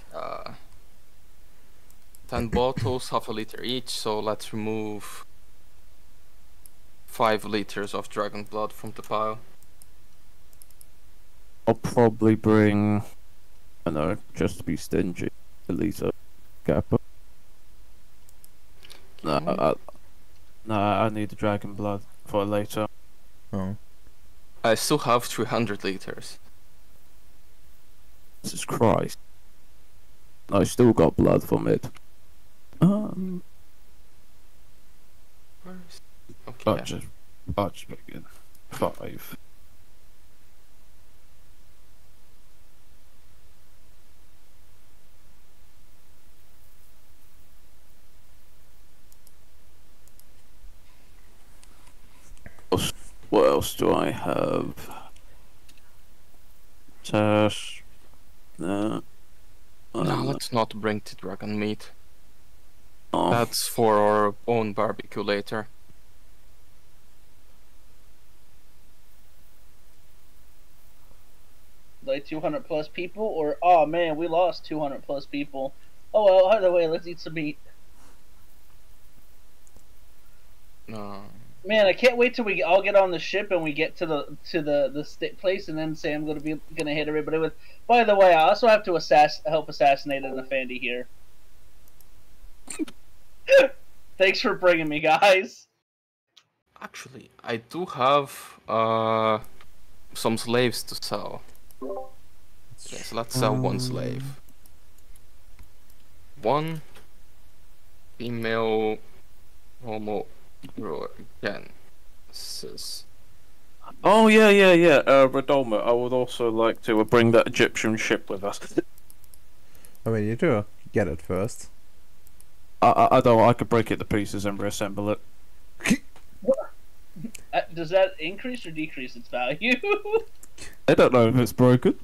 10 bottles, half a liter each. So let's remove 5 liters of dragon blood from the pile. I'll probably bring. I don't know, just to be stingy, a liter. Kappa. No, I need the dragon blood for later. Oh. I still have 300 liters. Jesus Christ. I still got blood from it. Okay. I'll just make it 5. What else do I have? Tash. No. No, let's not bring the dragon meat. Oh. That's for our own barbecue later. Like 200 plus people, or oh man, we lost 200 plus people. Oh well, either way, let's eat some meat. Man, I can't wait till we all get on the ship and we get to the stick place, and then say I'm gonna hit everybody with. By the way, I also have to help assassinate an Afandi here. Thanks for bringing me, guys. Actually, I do have some slaves to sell. Yes, let's sell one slave. 1, Female homogenesis. Oh yeah. Radolma, I would also like to bring that Egyptian ship with us. I mean, you do get it first. I don't. I could break it to pieces and reassemble it. Does that increase or decrease its value? I don't know if it's broken.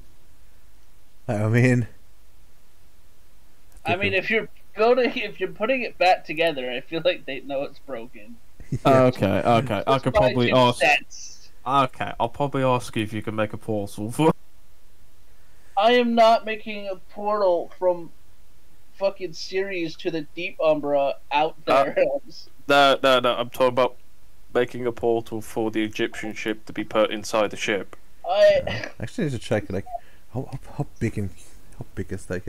I mean, I mean, if you're putting it back together, I feel like they know it's broken. yeah. Okay. I Just could my probably 2 ask. cents. Okay, I'll probably ask you if you can make a portal for. I am not making a portal from fucking Ceres to the Deep Umbra out there. No. I'm talking about making a portal for the Egyptian ship to be put inside the ship. Actually, need to check like how big is like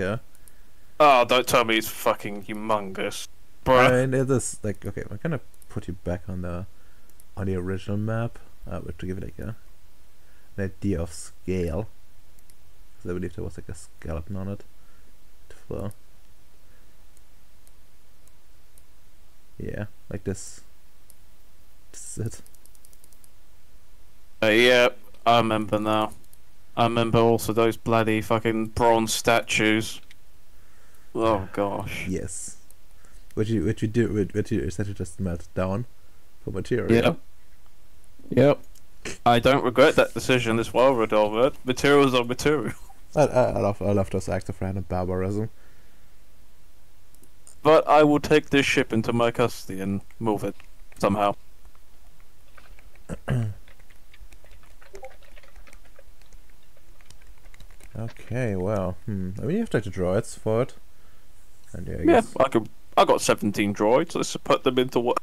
Oh, don't tell me it's fucking humongous, I bro. mean, it is like okay. I'm gonna put you back on the original map, but to give it like an idea of scale. Because I believe there was like a skeleton on it. So, yeah, like this. This is it. Yeah, I remember now. I remember also those bloody fucking bronze statues. Oh gosh. Yes. Which you essentially just melt down for material. Yep. I don't regret that decision as well, Rodolfo. Materials are material. I love those acts of random barbarism. But I will take this ship into my custody and move it somehow. Okay, well, I mean, you have to take the droids for it. And yeah, I Yeah, guess. I got 17 droids. Let's put them into what?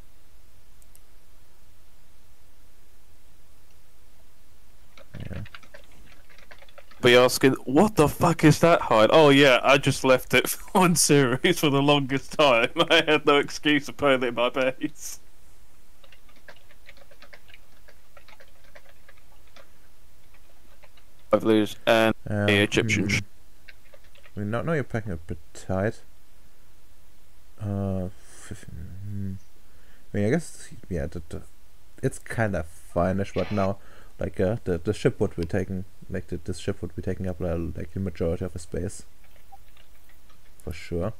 Yeah. Be asking, what the fuck is that hide? Oh yeah, I just left it on Ceres for the longest time. I had no excuse to put it in my base. I've lose and the Egyptian. I mean, now you're packing a bit tight. I mean, I guess yeah, it's kind of fine-ish, but now, like the ship would be taking this ship would be taking up like the majority of the space, for sure.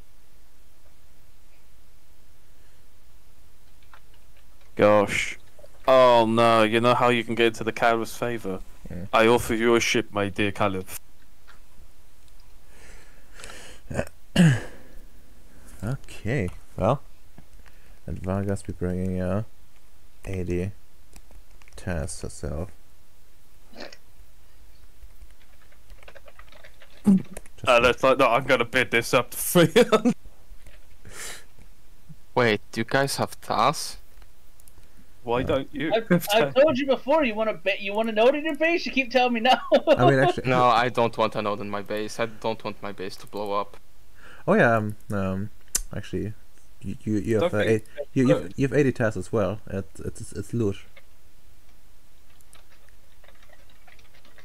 Gosh. Oh no, you know how you can get into the Caliph's favour? Yeah. I offer you a ship, my dear Caliph. Okay, well, and Vargas be bringing 80 tasks herself. That's like, no, I'm gonna bid this up to 300. Wait, do you guys have tasks? Why don't you? I've told you before. You want to bet? You want to know it in your base? You keep telling me no. I mean, actually, No, I don't want a node in my base. I don't want my base to blow up. oh yeah, actually, you have you have 80 tasks as well. It's loot.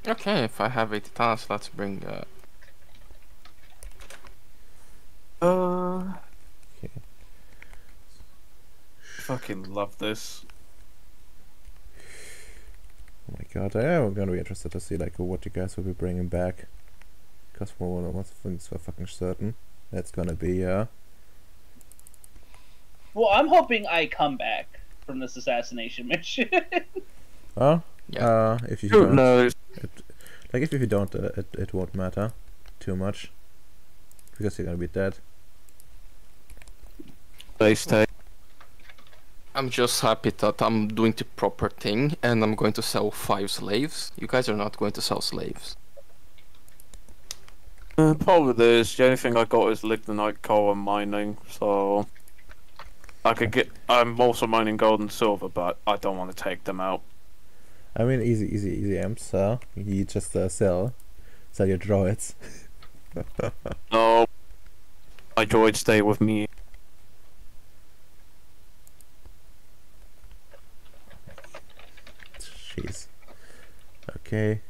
Okay, if I have 80 tasks, let's bring. Okay. Fucking love this. Oh my god, I am gonna be interested to see like what you guys will be bringing back. Because for one of things for fucking certain, that's gonna be Well, I'm hoping I come back from this assassination mission. well, Yeah. if you Who don't, knows? if you don't, it won't matter too much because you're gonna be dead. Base take. I'm just happy that I'm doing the proper thing and I'm going to sell 5 slaves. You guys are not going to sell slaves. Probably this. The only thing I got is lignite coal and mining, so I could get. I'm also mining gold and silver, but I don't want to take them out. I mean, easy amps. You just sell your droids. No, my droids stay with me. Jeez. Okay.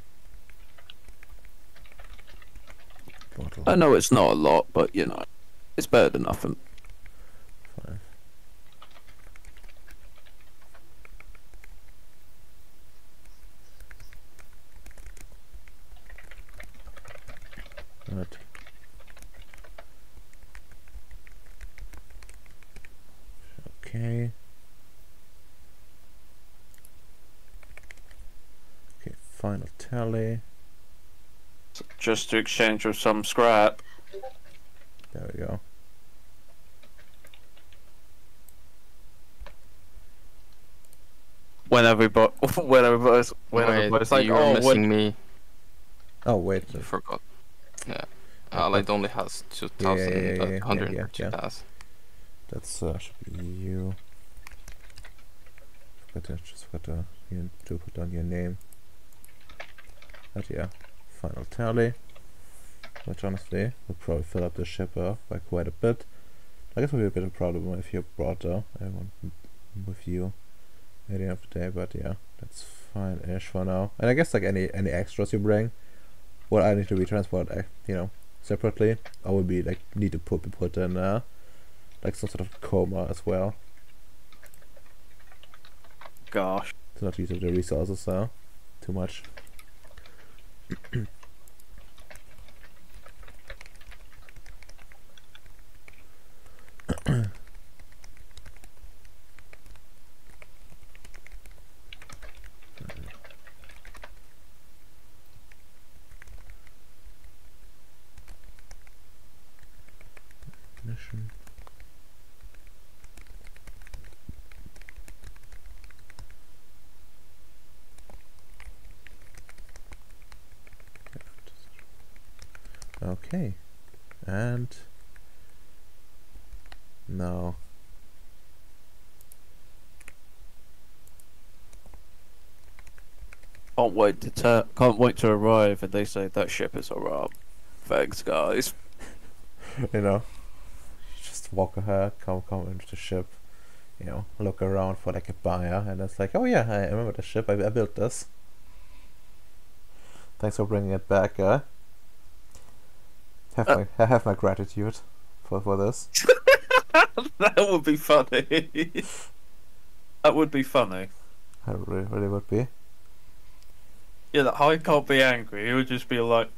Bottle. I know it's not a lot, but you know, it's better than nothing. 5, Right. Okay. Okay, final tally. Just to exchange with some scrap. There we go. When everybody's Wait, like, you're oh, missing me. Oh wait. You forgot. Yeah. but- Allied only has yeah. 2,102 tasks. That's should be you. Just forgot to put down your name. But yeah, final tally. Which honestly would probably fill up the ship by quite a bit. I guess it would be a bit of a problem if you brought everyone with you at the end of the day, but yeah, that's fine-ish for now. And I guess like any extras you bring, what I need to be transported, separately, I would be like need to put in like some sort of coma as well. gosh. To not use up the resources too much. Mission. Okay, and now Can't wait to arrive, and they say that ship is a rob. Thanks, guys. just walk ahead, come into the ship, look around for like a buyer, and it's like, oh yeah, I remember the ship. I built this. Thanks for bringing it back. Have my gratitude for this. That would be funny. That would be funny. I really would be. Yeah, I can't be angry. It would just be like,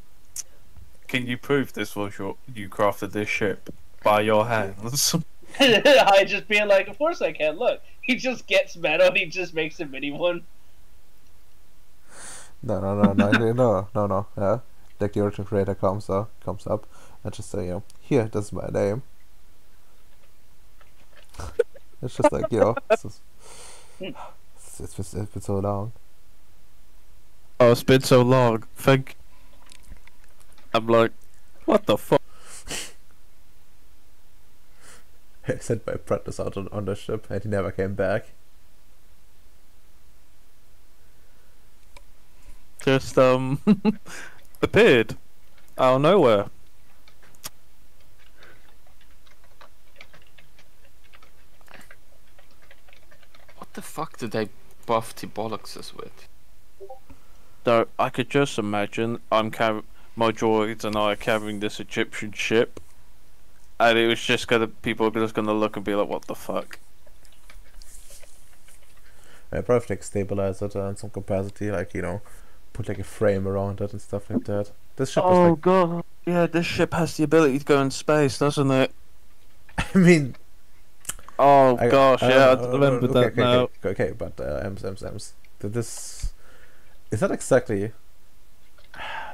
can you prove this was you crafted this ship by your hands? I just being like, of course I can. Look, he just gets metal and he just makes a mini one. No. Yeah, like the original creator comes up and just say, here, this is my name. It's just like, it's been so long. Oh, it's been so long. I'm like, what the fuck? I sent my apprentice out on the ship and he never came back. Just appeared out of nowhere. What the fuck did they buff the bollockses with? So I could just imagine my droids and I are carrying this Egyptian ship, and it was just people are just gonna look and be like, what the fuck? I probably like stabilize it in some capacity, like put like a frame around it and stuff like that. This ship is like, god, yeah, this ship has the ability to go in space, doesn't it? I mean, Oh gosh, yeah, I remember that now. Okay, but Ems. This is not exactly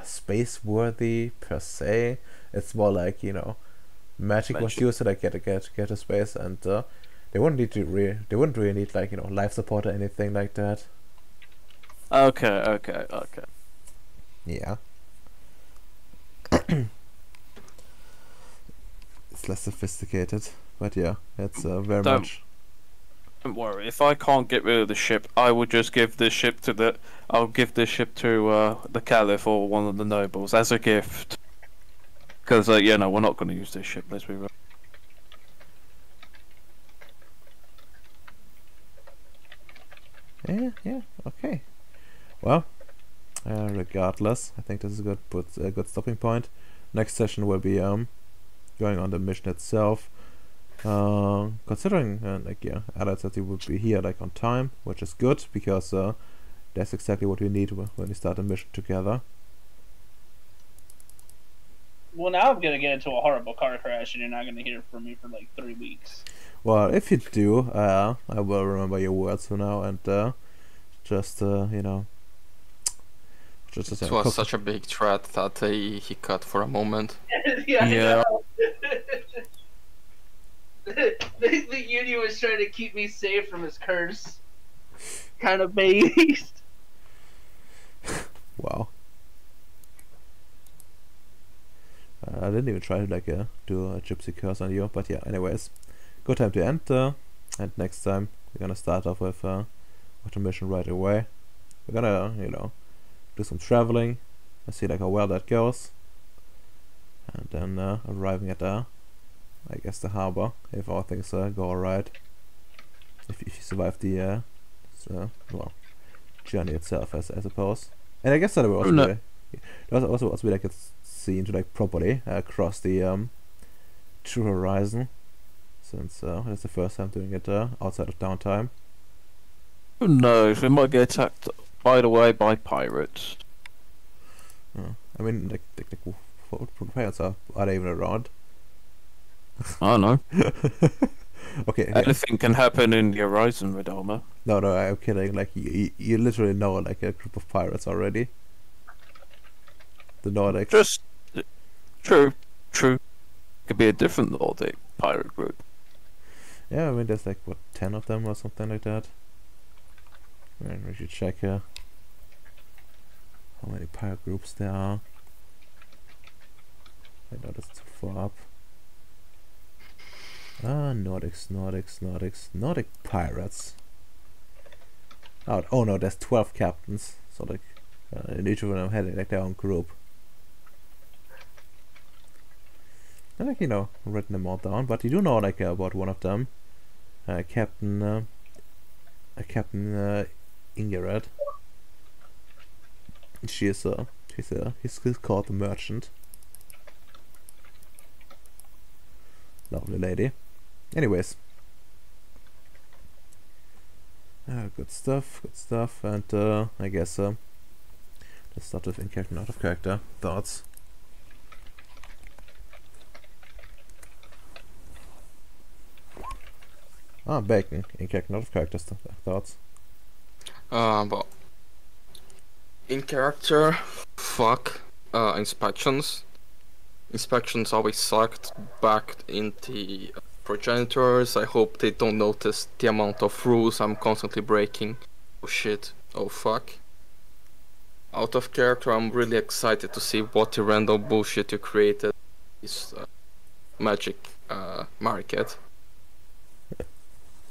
space worthy per se. It's more like magic was used to like get to space, and they wouldn't really need like life support or anything like that. Okay. Yeah. It's less sophisticated, but yeah, it's very much. Don't worry, if I can't get rid of the ship, I will just give this ship to I'll give this ship to the Caliph or one of the nobles as a gift. Because we're not going to use this ship. Let's be real. Yeah. Okay. Well, regardless, I think this is a good stopping point. Next session will be going on the mission itself. Considering Allied said he would be here like on time, which is good because that's exactly what we need when we start a mission together. Well, now I'm gonna get into a horrible car crash, and you're not gonna hear from me for like 3 weeks. Well, if you do, I will remember your words for now and just you know, just It was such a big threat that he cut for a moment. Yeah. Yeah. The union was trying to keep me safe from his curse. Kind of based. Wow. I didn't even try to like do a gypsy curse on you, but yeah. Anyways, good time to end. And next time we're gonna start off with a mission right away. We're gonna, you know, do some traveling and see like how well that goes, and then arriving at I guess the harbor if all things go alright. If you survive the well, journey itself, I suppose. And I guess that will also No. be, there also be like a scene to like properly cross the True Horizon, since it's the first time doing it outside of downtime. Who knows? We might get attacked, by the way, by pirates. I mean, like what pirates are they even around? I don't know. Okay, yeah. Anything can happen in the Horizon, Redomer. No, I'm kidding. Like you literally know like a group of pirates already. The Nordics. Just true. Could be a different Nordic pirate group. Yeah, I mean there's like what 10 of them or something like that. We should check here how many pirate groups there are. I know that's too far up. Nordic pirates. Oh no, there's 12 captains. So like, each of them had like their own group. And like, you know, written them all down, but you do know like about one of them, Captain Ingrid. She's he's called the Merchant. Lovely lady. Anyways, good stuff, and I guess let's start with in character, out of character thoughts. Bacon, in character, out of character thoughts. Well, in character, fuck inspections. Inspections always sucked back in the progenitors. I hope they don't notice the amount of rules I'm constantly breaking. Oh shit, oh fuck. Out of character, I'm really excited to see what the random bullshit you created is magic market.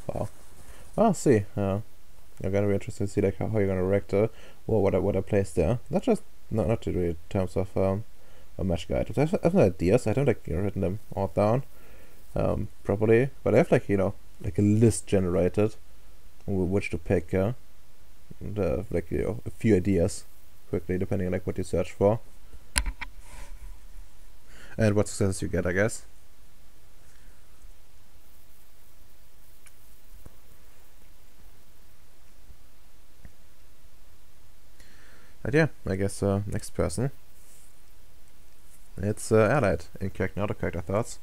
Wow. I'll see. I'm gonna be interested to see like how you're gonna react what I placed there. Not really in terms of magic items. I have no ideas. I don't like written them all down properly, but I have like, you know, like a list generated which to pick. Like, you know, a few ideas quickly depending on like what you search for and what successes you get, I guess. But yeah, I guess next person. It's Allied, in character, out of character thoughts.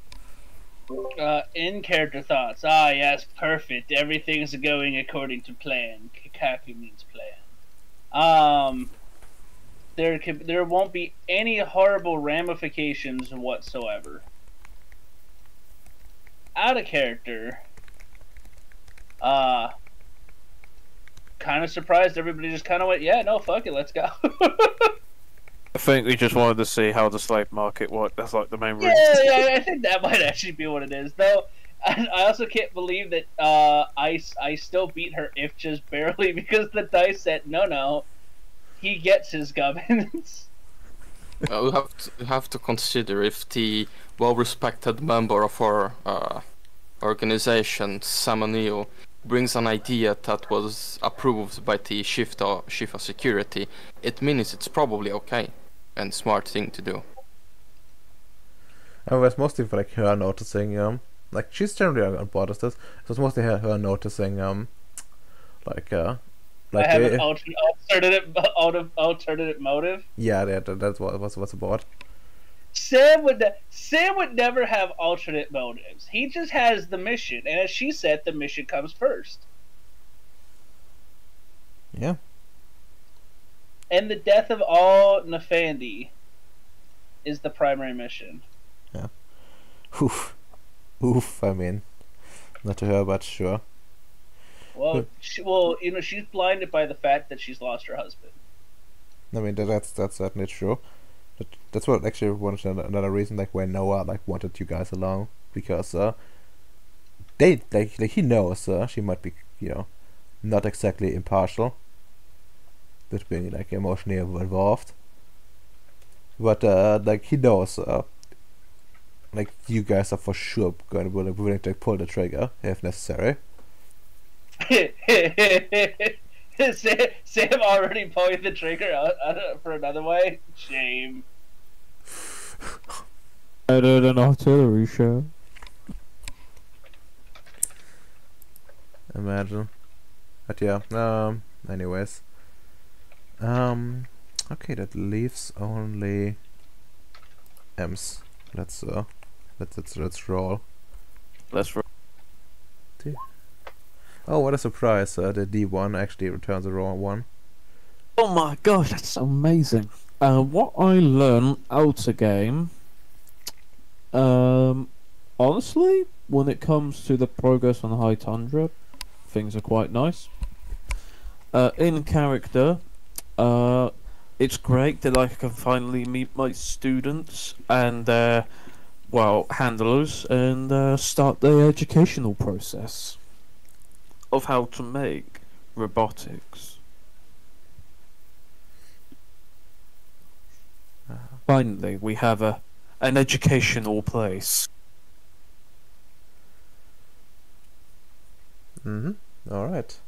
In character thoughts. Ah, yes, perfect. Everything's going according to plan. Kikaku means plan. There won't be any horrible ramifications whatsoever. Out of character. Kind of surprised everybody just kind of went, yeah, no, fuck it, let's go. I think we just wanted to see how the slave market worked. That's like the main reason. Yeah, I think that might actually be what it is. Though, I also can't believe that I still beat her, if just barely, because the dice said, no, he gets his gubbins. We have to consider if the well-respected member of our organization, Samanil, brings an idea that was approved by the Shifa security, it means it's probably okay and smart thing to do. It was mostly for like her noticing, like she's generally on board with this. So it's mostly her noticing, like I have an alternative motive. Yeah, that's what's about. Sam would never have alternate motives. He just has the mission, and as she said, the mission comes first. Yeah. And the death of all Nefandi is the primary mission. Oof. Oof, I mean. Not to her, but sure. Well, she's blinded by the fact that she's lost her husband. I mean, that's certainly true. That's what actually another reason like why Noah like wanted you guys along, because they like he knows she might be, you know, not exactly impartial, but being like emotionally involved, but like he knows like you guys are for sure going to be willing to pull the trigger if necessary. Sam already pulling the trigger for another way. Shame. Better than artillery show. Imagine. But yeah. Anyways. Okay, that leaves only M's. Let's roll. Let's roll. Oh, what a surprise! The D1 actually returns a raw one. Oh my gosh, that's amazing. What I learned out of game, honestly, when it comes to the progress on High Tundra, things are quite nice. In character, it's great that I can finally meet my students and their, well, handlers, and start the educational process of how to make robotics. Finally, we have an educational place. Alright.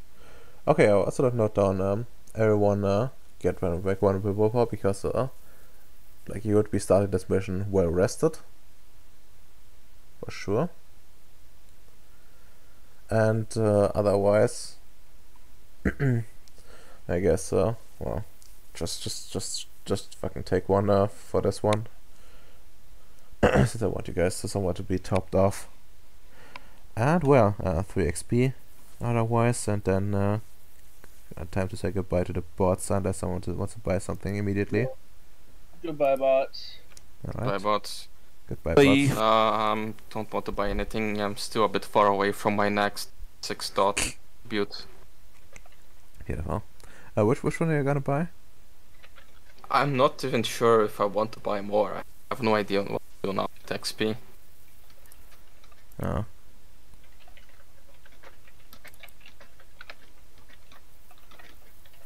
Okay, I'll sort of note down everyone get one willpower, because like you would be starting this mission well rested. For sure. And otherwise I guess well, just fucking take one for this one. Since I want you guys to somewhat to be topped off. And well, 3 XP otherwise, and then time to say goodbye to the bots unless someone wants to buy something immediately. Goodbye, bots. Alright. Bye, bots. Goodbye, Bye. bots. Don't want to buy anything. I'm still a bit far away from my next 6-dot build. Beautiful. Which one are you gonna buy? I'm not even sure if I want to buy more. I have no idea what to do now with XP. Oh.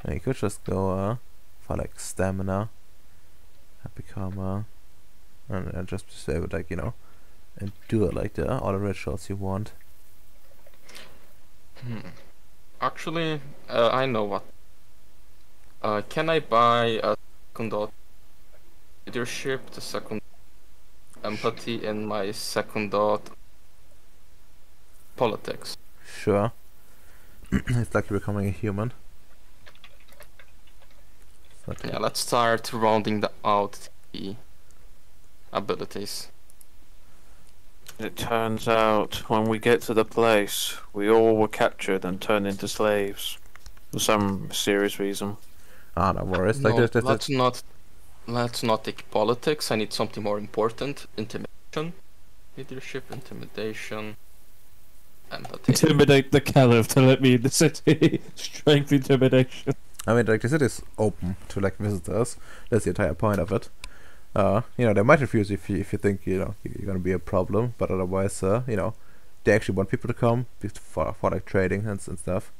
You could just go for like stamina and become and just be able to, like, you know, and do like all the rituals you want. Actually, I know what. Can I buy a second dot leadership, the second empathy, and my second dot politics? Sure. It's like you're becoming a human. Yeah, let's start rounding out the abilities. It turns out, when we get to the place, we all were captured and turned into slaves. For some mysterious reason. Ah, no worries. No, Like let's not take politics. I need something more important. Intimidation. Leadership, intimidation, empathy. Intimidate the caliph to let me in the city. Strength intimidation. I mean, like, the city is open to like visitors. That's the entire point of it. You know, they might refuse if you think, you know, you're gonna be a problem, but otherwise, you know, they actually want people to come for like trading and stuff.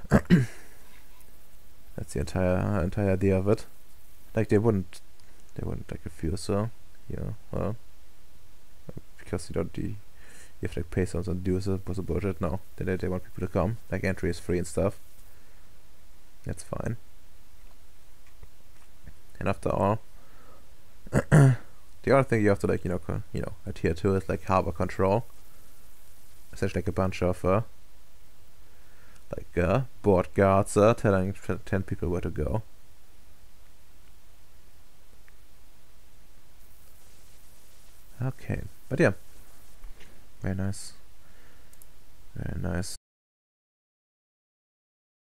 That's the entire idea of it. Like, they wouldn't like refuse, so, you know, because you have to like pay some dues or some bullshit. No, they want people to come. Like, entry is free and stuff. That's fine. And after all, the other thing you have to, like, you know, adhere to is like harbor control. Essentially, like a bunch of board guards telling 10 people where to go. But yeah, very nice. Very nice.